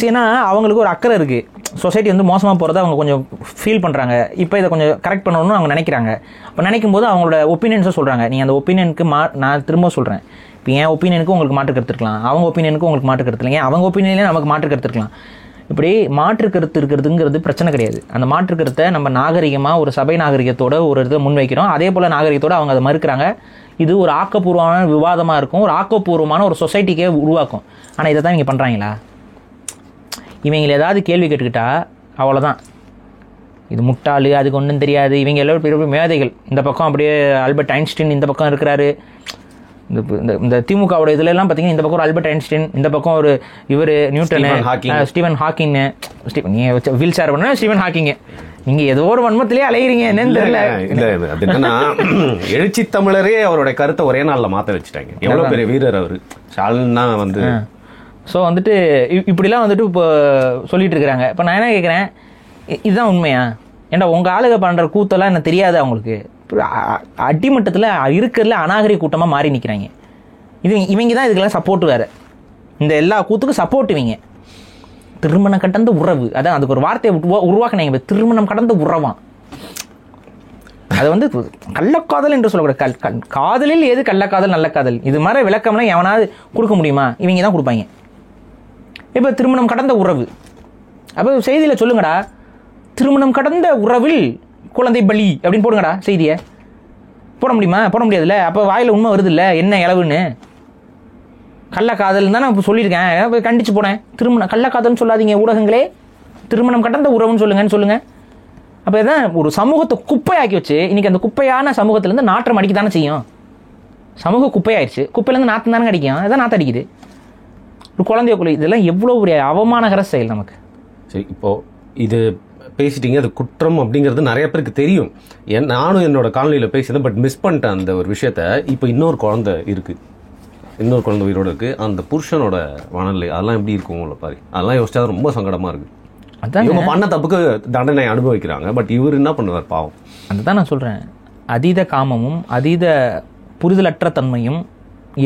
ஏன்னா அவங்களுக்கு ஒரு அக்கறை இருக்குது. சொசைட்டி வந்து மோசமாக போகிறத அவங்க கொஞ்சம் ஃபீல் பண்ணுறாங்க. இப்போ இதை கொஞ்சம் கரெக்ட் பண்ணணும்னு அவங்க நினைக்கிறாங்க. அப்போ நினைக்கும் போது அவங்களோட ஒப்பீனியன்ஸை சொல்கிறாங்க. நீங்கள் அந்த ஒப்பீனியனுக்கு நான் திரும்ப சொல்கிறேன், இப்போ என் ஒப்பீனியனுக்கு உங்களுக்கு மாற்று கருத்து இருக்கலாம், அவங்க ஒப்பீனியனுக்கு உங்களுக்கு மாற்று கருத்து இல்லைங்க, அவங்க ஒப்பீனியன்லேயே நமக்கு மாற்று கருத்து இருக்கலாம். இப்படி மாற்று கருத்து இருக்கிறதுங்கிறது பிரச்சனை கிடையாது. அந்த மாற்று கருத்தை நம்ம நாகரிகமாக ஒரு சபை நாகரிகத்தோடு ஒரு இதை முன்வைக்கிறோம். அதே போல் நாகரிகத்தோடு அவங்க அதை மறுக்கிறாங்க. இது ஒரு ஆக்கப்பூர்வமான விவாதமாக இருக்கும், ஒரு ஆக்கப்பூர்வமான ஒரு சொசைட்டிக்கே உருவாக்கும். ஆனால் இதை தான் இங்கே பண்ணுறாங்களா? இவங்களை ஏதாவது கேள்வி கேட்டுக்கிட்டா அவ்வளோதான், இது முட்டாளு, அதுக்கு ஒன்றும் தெரியாது, இவங்க எல்லோரும் பெரிய மேதைகள். இந்த பக்கம் அப்படியே ஆல்பர்ட் ஐன்ஸ்டீன் இந்த பக்கம் இருக்கிறாரு. இந்த திமுகவோட இதுல எல்லாம் பார்த்தீங்கன்னா இந்த பக்கம் ஒரு ஆல்பர்ட் ஐன்ஸ்டீன், இந்த பக்கம் ஒரு இவர் நியூட்டன், ஸ்டீவன் ஹாக்கிங், நீ வீல் சேர் பண்ண ஸ்டீவன் ஹாக்கிங். நீங்க ஏதோ ஒரு வன்மத்திலேயே அலைகிறீங்க, என்னன்னு தெரியல. இல்ல அது என்னன்னா, எழுச்சி தமிழரே அவருடைய கருத்தை ஒரே நாள்ல மாத்த வச்சுட்டாங்க. எவ்வளவு பெரிய வீரர் அவரு ஸ்டாலின் தான் வந்து. ஸோ வந்துட்டு இப்படிலாம் வந்துட்டு இப்போ சொல்லிட்டு இருக்கிறாங்க. இப்போ நான் என்ன கேட்குறேன், இதுதான் உண்மையா? ஏன்டா உங்கள் ஆளுக பண்ணுற கூத்தெல்லாம் என்ன தெரியாது அவங்களுக்கு? அடிமட்டத்தில் இருக்கிறதுல அநாகரிக கூட்டமாக மாறி நிற்கிறாங்க. இவங்க தான் இதுக்கெல்லாம் சப்போர்ட் வேறு. இந்த எல்லா கூத்துக்கும் சப்போர்ட் இவங்க. திருமணம் கடந்த உறவு, அதான் அதுக்கு ஒரு வார்த்தையை உருவாக்கினாங்க, திருமணம் கடந்த உறவான். அதை வந்து கள்ளக்காதல் என்று சொல்லக்கூடாது. காதலில் எது கள்ளக்காதல் நல்ல காதல், இது மாதிரி விளக்கம்லாம் எவனாவது கொடுக்க முடியுமா? இவங்க தான் கொடுப்பாங்க. இப்போ திருமணம் கடந்த உறவு, அப்போ செய்தியில் சொல்லுங்கடா, திருமணம் கடந்த உறவில் குழந்தை பலி அப்படின்னு போடுங்கடா. செய்தியை போட முடியுமா? போட முடியாதுல்ல. அப்போ வாயில் உண்மை வருது இல்லை, என்ன இளவுன்னு. கள்ளக்காதல் தான் நான் இப்போ சொல்லியிருக்கேன், கண்டிச்சு போனேன். திருமணம் கள்ளக்காதல்னு சொல்லாதீங்க ஊடகங்களே, திருமணம் கடந்த உறவுன்னு சொல்லுங்கன்னு. அப்போ இதான் ஒரு சமூகத்தை குப்பையாக்கி வச்சு இன்னைக்கு அந்த குப்பையான சமூகத்திலேருந்து நாற்றம் அடிக்க தானே செய்யும். சமூக குப்பையாயிடுச்சு, குப்பையிலேருந்து நாற்றம் தானே அடிக்கும். அதான் நாற்றம் அடிக்குது ஒரு குழந்தைய குழி. இதெல்லாம் எவ்வளோ ஒரு அவமானகர செயல் நமக்கு. சரி, இப்போ இது பேசிட்டீங்க, அது குற்றம் அப்படிங்கிறது நிறைய பேருக்கு தெரியும். நானும் என்னோட காலனியில் பேசினேன், பட் மிஸ் பண்ணிட்டேன் அந்த ஒரு விஷயத்த. இப்போ இன்னொரு குழந்தை இருக்குது, இன்னொரு குழந்தை உயிரோடு இருக்குது. அந்த புருஷனோட மனநிலை அதெல்லாம் எப்படி இருக்கும் உங்களை பாரு. அதெல்லாம் யோசிச்சா ரொம்ப சங்கடமாக இருக்குது. அதான் இவங்க பண்ண தப்புக்கு தண்டனை அனுபவிக்கிறாங்க, பட் இவர் என்ன பண்ணுவார் பாவம். அதுதான் நான் சொல்கிறேன், அதீத காமமும் அதீத புரிதலற்ற தன்மையும்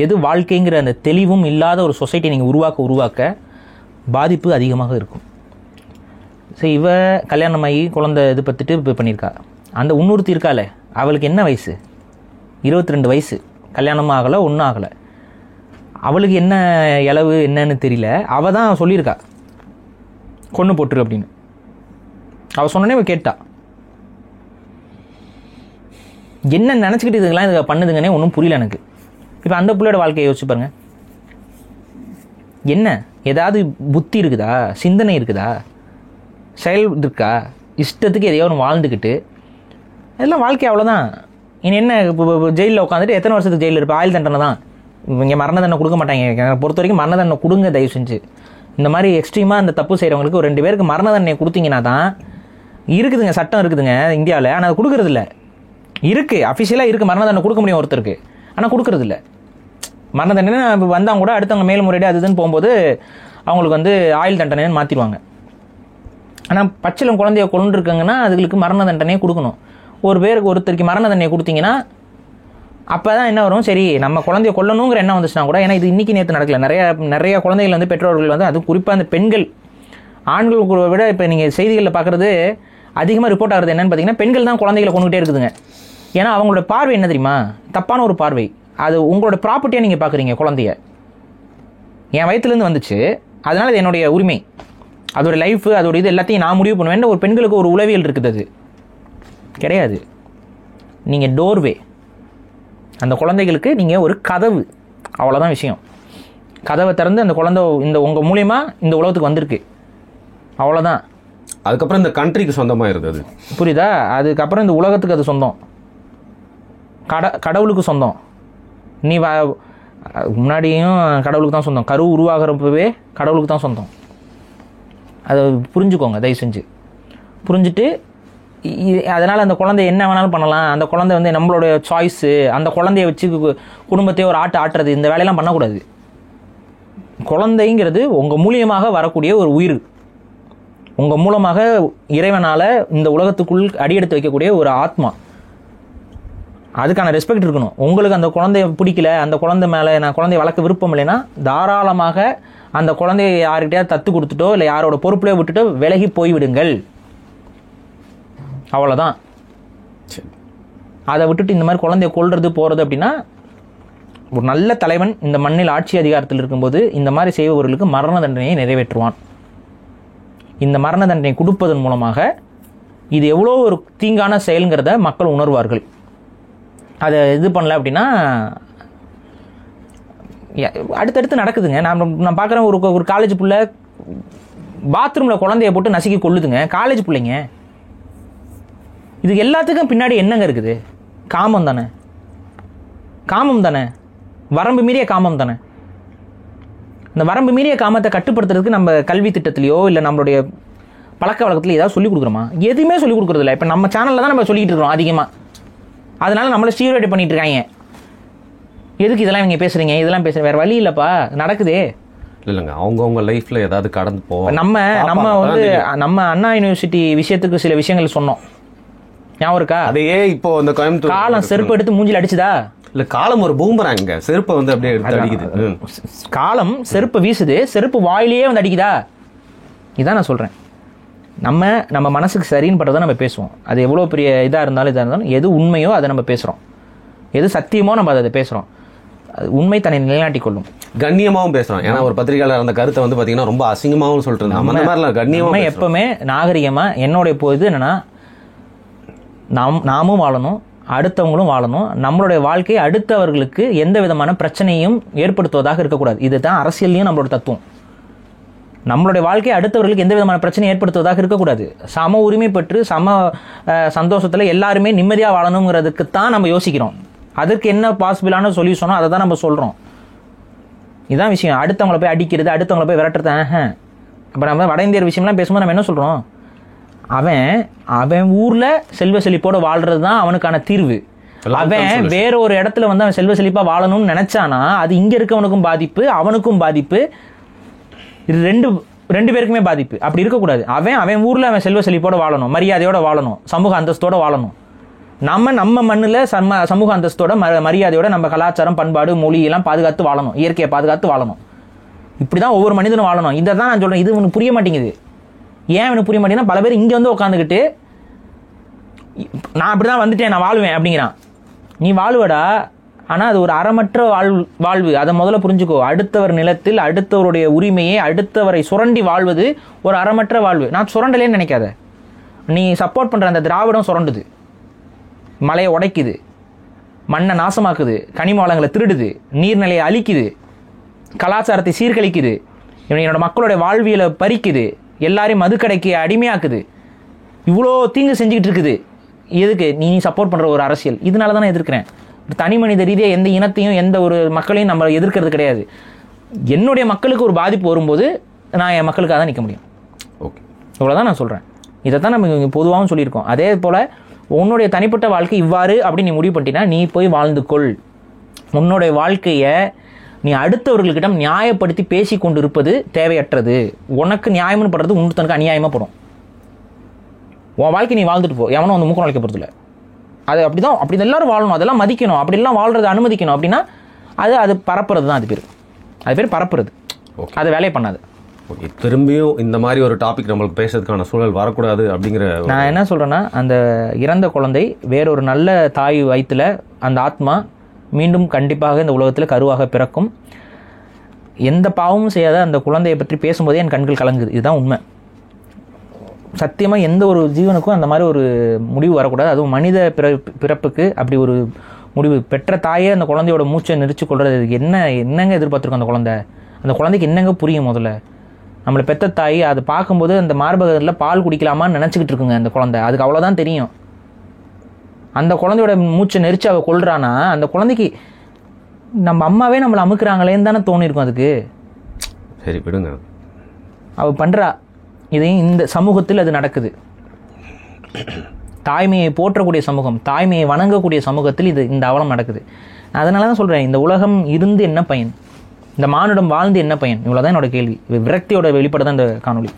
எது வாழ்க்கைங்கிற அந்த தெளிவும் இல்லாத ஒரு சொசைட்டி நீங்கள் உருவாக்க பாதிப்பு அதிகமாக இருக்கும். சரி, இவ கல்யாணமாகி குழந்தை இது பத்துட்டு இப்போ பண்ணியிருக்கா. அந்த இன்னொருத்தி இருக்காளே, அவளுக்கு என்ன வயசு? 22 வயசு, கல்யாணமும் ஆகலை, ஒன்றும் ஆகலை. அவளுக்கு என்ன இளவு என்னன்னு தெரியல. அவள் தான் சொல்லியிருக்கா கொன்று போட்டுரு அப்படின்னு. அவள் சொன்னோன்னே அவள் கேட்டா. என்ன நினச்சிக்கிட்டு இதுக்கெல்லாம் இது பண்ணுதுங்கன்னே ஒன்றும் புரியல எனக்கு. இப்போ அந்த பிள்ளையோட வாழ்க்கையை யோசிச்சு பாருங்க. என்ன ஏதாவது புத்தி இருக்குதா, சிந்தனை இருக்குதா, செயல் இருக்கா? இஷ்டத்துக்கு எதையோ ஒன்று வாழ்ந்துக்கிட்டு இதெல்லாம் வாழ்க்கை அவ்வளோதான். இனி என்ன, இப்போ ஜெயிலில் உட்காந்துட்டு எத்தனை வருஷத்துக்கு ஜெயிலில் இருப்பா? ஆயுள் தண்டனை தான். இங்கே மரண தண்டனை கொடுக்க மாட்டாங்க. என்னை பொறுத்த வரைக்கும் மரண தண்டனை கொடுங்க தயவு செஞ்சு. இந்த மாதிரி எக்ஸ்ட்ரீமாக இந்த தப்பு செய்கிறவங்களுக்கு ஒரு 2 பேருக்கு மரண தண்டனை கொடுத்தீங்கன்னா தான் இருக்குதுங்க, சட்டம் இருக்குதுங்க இந்தியாவில். ஆனால் அது கொடுக்குறதில்ல. இருக்குது, அஃபிஷியலாக இருக்குது, மரண தண்டனை கொடுக்க முடியும் ஒருத்தருக்கு, ஆனால் கொடுக்குறதில்ல. மரண தண்டனை வந்தாங்க கூட அடுத்தவங்க மேல்முறையீடு அது இதுன்னு போகும்போது அவங்களுக்கு வந்து ஆயுள் தண்டனைன்னு மாற்றிடுவாங்க. ஆனால் பச்சிலம் குழந்தைய கொண்டுருக்காங்கன்னா அதுகளுக்கு மரண தண்டனையே கொடுக்கணும். ஒருத்தருக்கு மரண தண்டனையை கொடுத்தீங்கன்னா அப்போ தான் என்ன வரும், சரி நம்ம குழந்தைய கொல்லணுங்கிற எண்ணம் வந்துச்சுன்னா கூட. ஏன்னா இது இன்றைக்கி நேற்று நடக்கல. நிறைய குழந்தைகள் வந்து பெற்றோர்கள் வந்து, அது குறிப்பாக அந்த பெண்கள், ஆண்கள் விட இப்போ நீங்கள் செய்திகளில் பார்க்குறது அதிகமாக ரிப்போர்ட் ஆகிறது என்னென்னு பார்த்தீங்கன்னா, பெண்கள் தான் குழந்தைகளை கொண்டுகிட்டே இருக்குதுங்க. ஏன்னா அவங்களோட பார்வை என்ன தெரியுமா, தப்பான ஒரு பார்வை. அது உங்களோட ப்ராப்பர்ட்டியாக நீங்கள் பார்க்குறீங்க. குழந்தைய என் வயிற்றுலேருந்து வந்துச்சு, அதனால் அது என்னுடைய உரிமை, அதோட லைஃபு, அதோட இது எல்லாத்தையும் நான் முடிவு பண்ணுவேன். ஒரு பெண்களுக்கு ஒரு உளவியல் இருக்குது. அது கிடையாது. நீங்கள் டோர்வே, அந்த குழந்தைகளுக்கு நீங்கள் ஒரு கதவு, அவ்வளோதான் விஷயம். கதவை திறந்து அந்த குழந்தை இந்த உங்கள் மூலியமா இந்த உலகத்துக்கு வந்திருக்கு, அவ்வளோதான். அதுக்கப்புறம் இந்த கண்ட்ரிக்கு சொந்தமாக இருக்குது. புரியுதா? அதுக்கப்புறம் இந்த உலகத்துக்கு அது சொந்தம், கடவுளுக்கு சொந்தம். நீ முன்னாடியும் கடவுளுக்கு தான் சொந்தம். கரு உருவாகிறப்பவே கடவுளுக்கு தான் சொந்தம். அதை புரிஞ்சுக்கோங்க தயவு செஞ்சு. புரிஞ்சுட்டு அதனால் அந்த குழந்தை என்ன வேணாலும் பண்ணலாம். அந்த குழந்தை வந்து நம்மளோட சாய்ஸு. அந்த குழந்தைய வச்சு குடும்பத்தையே ஒரு ஆட்டுறது, இந்த வேலையெல்லாம் பண்ணக்கூடாது. குழந்தைங்கிறது உங்கள் மூலியமாக வரக்கூடிய ஒரு உயிர். உங்கள் மூலமாக இறைவனால் இந்த உலகத்துக்குள் அடியெடுத்து வைக்கக்கூடிய ஒரு ஆத்மா. அதுக்கான ரெஸ்பெக்ட் இருக்கணும். உங்களுக்கு அந்த குழந்தைய பிடிக்கல, அந்த குழந்தை மேலே நான் குழந்தைய வளர்க்க விருப்பம் இல்லைன்னா தாராளமாக அந்த குழந்தைய யார்கிட்டயாவது தத்து கொடுத்துட்டோ இல்லை யாரோட பொறுப்புலையோ விட்டுட்டோ விலகி போய்விடுங்கள். அவ்வளோதான். அதை விட்டுட்டு இந்த மாதிரி குழந்தைய கொல்றது போகிறது அப்படின்னா, ஒரு நல்ல தலைவன் இந்த மண்ணில் ஆட்சி அதிகாரத்தில் இருக்கும்போது இந்த மாதிரி செய்பவர்களுக்கு மரண தண்டனையை நிறைவேற்றுவான். இந்த மரண தண்டனை கொடுப்பதன் மூலமாக இது எவ்வளோ ஒரு தீங்கான செயல்ங்கிறத மக்கள் உணர்வார்கள். அதை இது பண்ணல அப்படின்னா அடுத்தடுத்து நடக்குதுங்க. நான் பார்க்குறேன், ஒரு காலேஜ் பிள்ளை பாத்ரூமில் குழந்தைய போட்டு நசுக்கி கொள்ளுதுங்க. காலேஜ் பிள்ளைங்க. இது எல்லாத்துக்கும் பின்னாடி என்னங்க இருக்குது? காமம் தானே, காமம் தானே, வரம்பு மீறிய காமம் தானே. இந்த வரம்பு மீறிய காமத்தை கட்டுப்படுத்துறதுக்கு நம்ம கல்வி திட்டத்திலையோ இல்லை நம்மளுடைய பழக்க வழக்கத்தில் ஏதாவது சொல்லிக் கொடுக்குறோமா? எதுவுமே சொல்லிக் கொடுக்குறதில்ல. இப்போ நம்ம சேனலில் தான் நம்ம சொல்லிக்கிட்டு இருக்கிறோம் அதிகமாக. அதனால நம்மளை ஸ்டீரியோடைப் பண்ணிட்டு இருக்காங்க. எதுக்கு இதெல்லாம் இவங்க பேசுறீங்க, இதெல்லாம் பேசுறேன், வேற வழி இல்லைப்பா, நடக்குதே. இல்லைங்க, அவங்கவுங்க லைஃப்ல ஏதாவது கடந்து போவோம். நம்ம வந்து நம்ம அண்ணா யூனிவர்சிட்டி விஷயத்துக்கு சில விஷயங்கள் சொன்னோம், ஞாபகம் இருக்கா? அதையே இப்போ இந்த கோயம்புத்தூர் காலம் செருப்பு எடுத்து மூஞ்சில் அடிச்சுதா? இல்ல, காலம் ஒரு பூமராங்க, செருப்பை வந்து அப்படியே எடுத்து அடிக்குது. காலம் செருப்பு வீசுது, செருப்பு வாயிலேயே வந்து அடிக்குதா? இதான் நான் சொல்றேன். நம்ம மனசுக்கு சரின்னு பட்டதை நம்ம பேசுவோம். அது எவ்வளோ பெரிய இதாக இருந்தாலும் எது உண்மையோ அதை நம்ம பேசுகிறோம், எது சத்தியமோ நம்ம அதை பேசுகிறோம். உண்மை தன்னை நிலைநாட்டி கொள்ளும். கண்ணியமாகவும் பேசுகிறோம். ஏன்னா ஒரு பத்திரிகையாளர் அந்த கருத்தை வந்து பார்த்தீங்கன்னா ரொம்ப அசிங்கமாகவும் சொல்லிட்டு இருந்தாங்க. அந்த மாதிரிலாம் கண்ணியமாக எப்பவுமே நாகரிகமாக என்னுடைய இது என்னன்னா, நாமும் வாழணும், அடுத்தவங்களும் வாழணும். நம்மளுடைய வாழ்க்கை அடுத்தவர்களுக்கு எந்த விதமான பிரச்சனையும் ஏற்படுத்துவதாக இருக்கக்கூடாது. இதுதான் அரசியல்லையும் நம்மளோட தத்துவம். நம்மளுடைய வாழ்க்கை அடுத்தவர்களுக்கு எந்த விதமான பிரச்சனையும் ஏற்படுத்துவதாக இருக்கக்கூடாது. சம உரிமை பெற்று சம சந்தோஷத்தில் எல்லாருமே நிம்மதியாக வாழணுங்கிறதுக்கு தான் நம்ம யோசிக்கிறோம். அதற்கு என்ன பாசிபிளான சொல்யூஷனோ அதை தான் நம்ம சொல்கிறோம். இதுதான் விஷயம். அடுத்தவங்களை போய் அடிக்கிறது, அடுத்தவங்களை போய் விரட்டுறது. இப்போ நம்ம வட இந்தியர் விஷயம்லாம் பேசும்போது நம்ம என்ன சொல்கிறோம்? அவன் ஊரில் செல்வ செழிப்போடு வாழ்கிறது தான் அவனுக்கான தீர்வு. அவன் வேற ஒரு இடத்துல வந்து அவன் செல்வ செழிப்பாக வாழணும்னு நினச்சானா அது இங்கே இருக்கவனுக்கும் பாதிப்பு, அவனுக்கும் பாதிப்பு, இது ரெண்டு பேருக்குமே பாதிப்பு. அப்படி இருக்கக்கூடாது. அவன் ஊரில் அவன் செல்வ செழிப்போடு வாழணும், மரியாதையோடு வாழணும், சமூக அந்தஸ்தோடு வாழணும். நம்ம மண்ணில் சமூக அந்தஸ்தோட மரியாதையோட நம்ம கலாச்சாரம், பண்பாடு, மொழி எல்லாம் பாதுகாத்து வாழணும், இயற்கையை பாதுகாத்து வாழணும். இப்படி தான் ஒவ்வொரு மனிதனும் வாழணும். இதை தான் நான் சொல்கிறேன். இது ஒன்று புரிய மாட்டேங்குது. ஏன் எனக்கு புரிய மாட்டேங்கன்னா பல பேர் இங்கே வந்து உட்காந்துக்கிட்டு நான் அப்படி தான் வந்துட்டேன், நான் வாழ்வேன் அப்படிங்கிறான். நீ வாழ்வடா, ஆனால் அது ஒரு அறமற்ற வாழ்வு. அதை முதல்ல புரிஞ்சுக்கோ. அடுத்தவர் நிலத்தில் அடுத்தவருடைய உரிமையை அடுத்தவரை சுரண்டி வாழ்வது ஒரு அறமற்ற வாழ்வு. நான் சுரண்டலேன்னு நினைக்காத. நீ சப்போர்ட் பண்ணுற அந்த திராவிடம் சுரண்டுது, மலையை உடைக்குது, மண்ணை நாசமாக்குது, கனிம வளங்களை திருடுது, நீர்நிலையை அழிக்குது, கலாச்சாரத்தை சீர்கழிக்குது, என்னோட மக்களுடைய வாழ்வியலை பறிக்குது, எல்லாரையும் மதுக்கடைக்கு அடிமையாக்குது, இவ்வளோ தீங்கு செஞ்சுக்கிட்டு இருக்குது. எதுக்கு நீ சப்போர்ட் பண்ணுற ஒரு அரசியல்? இதனால தான் நான் எதிர்க்கிறேன். தனி மனித ரீதியாக எந்த இனத்தையும் எந்த ஒரு மக்களையும் நம்ம எதிர்க்கிறது கிடையாது. என்னுடைய மக்களுக்கு ஒரு பாதிப்பு வரும்போது நான் என் மக்களுக்காக தான் நிற்க முடியும். ஓகே, இவ்வளோதான் நான் சொல்கிறேன். இதை தான் நம்ம பொதுவாகவும் சொல்லியிருக்கோம். அதே போல் உன்னுடைய தனிப்பட்ட வாழ்க்கை இவ்வாறு அப்படின்னு நீ முடிவு பண்ணிட்டீங்கன்னா நீ போய் வாழ்ந்துக்கொள். உன்னுடைய வாழ்க்கையை நீ அடுத்தவர்களிடம் நியாயப்படுத்தி பேசி கொண்டு இருப்பது தேவையற்றது. உனக்கு நியாயம்னு படுறது இன்னொருத்தனுக்கு அநியாயமாக படும். உன் வாழ்க்கை நீ வாழ்ந்துட்டு போ, எவனும் வந்து மூக்கம் வைக்க போகிறதில்ல. அது அப்படி தான் எல்லாரும் வாழணும், அதெல்லாம் மதிக்கணும், அப்படிலாம் வாழ்றதை அனுமதிக்கணும். அப்படின்னா அது பரப்புறது தான். அது பேர் பரப்புறது. அது வேலையை பண்ணாது. ஓகே, திரும்பியும் இந்த மாதிரி ஒரு டாபிக் நம்மளுக்கு பேசுறதுக்கான சூழல் வரக்கூடாது அப்படிங்கிற நான் என்ன சொல்கிறேன்னா, அந்த இறந்த குழந்தை வேறொரு நல்ல தாய் வயிற்றில் அந்த ஆத்மா மீண்டும் கண்டிப்பாக இந்த உலகத்தில் கருவாக பிறக்கும். எந்த பாவமும் செய்யாத அந்த குழந்தையை பற்றி பேசும்போதே என் கண்கள் கலங்குது. இதுதான் உண்மை. சத்தியமாக எந்த ஒரு ஜீவனுக்கும் அந்த மாதிரி ஒரு முடிவு வரக்கூடாது. அதுவும் மனித பிறப்புக்கு அப்படி ஒரு முடிவு. பெற்ற தாயே அந்த குழந்தையோட மூச்சை நெரிச்சு கொள்வது என்னங்க எதிர்பார்த்துருக்கோம்? அந்த குழந்தைக்கு என்னங்க புரியும்? முதல்ல நம்மளை பெற்ற தாய் அதை பார்க்கும்போது அந்த மார்பகத்தில் பால் குடிக்கலாமான்னு நினச்சிக்கிட்டு இருக்குங்க அந்த குழந்தை. அதுக்கு அவ்வளோதான் தெரியும். அந்த குழந்தையோட மூச்சை நெரிச்சு அவள் கொள்றானா, அந்த குழந்தைக்கு நம்ம அம்மாவே நம்மளை அமுக்குறாங்களேன்னு தானே தோணிருக்கும் அதுக்கு. சரி விடுங்க, அவள் பண்ணுறா. இதையும் இந்த சமூகத்தில் அது நடக்குது. தாய்மையை போற்றக்கூடிய சமூகம், தாய்மையை வணங்கக்கூடிய சமூகத்தில் இந்த அவலம் நடக்குது. அதனால தான் சொல்கிறேன், இந்த உலகம் இருந்து என்ன பயன், இந்த மானுடம் வாழ்ந்து என்ன பயன்? இவ்வளோதான் என்னோட கேள்வி. விரக்தியோட வெளிப்பாடு தான் இந்த காணொலி.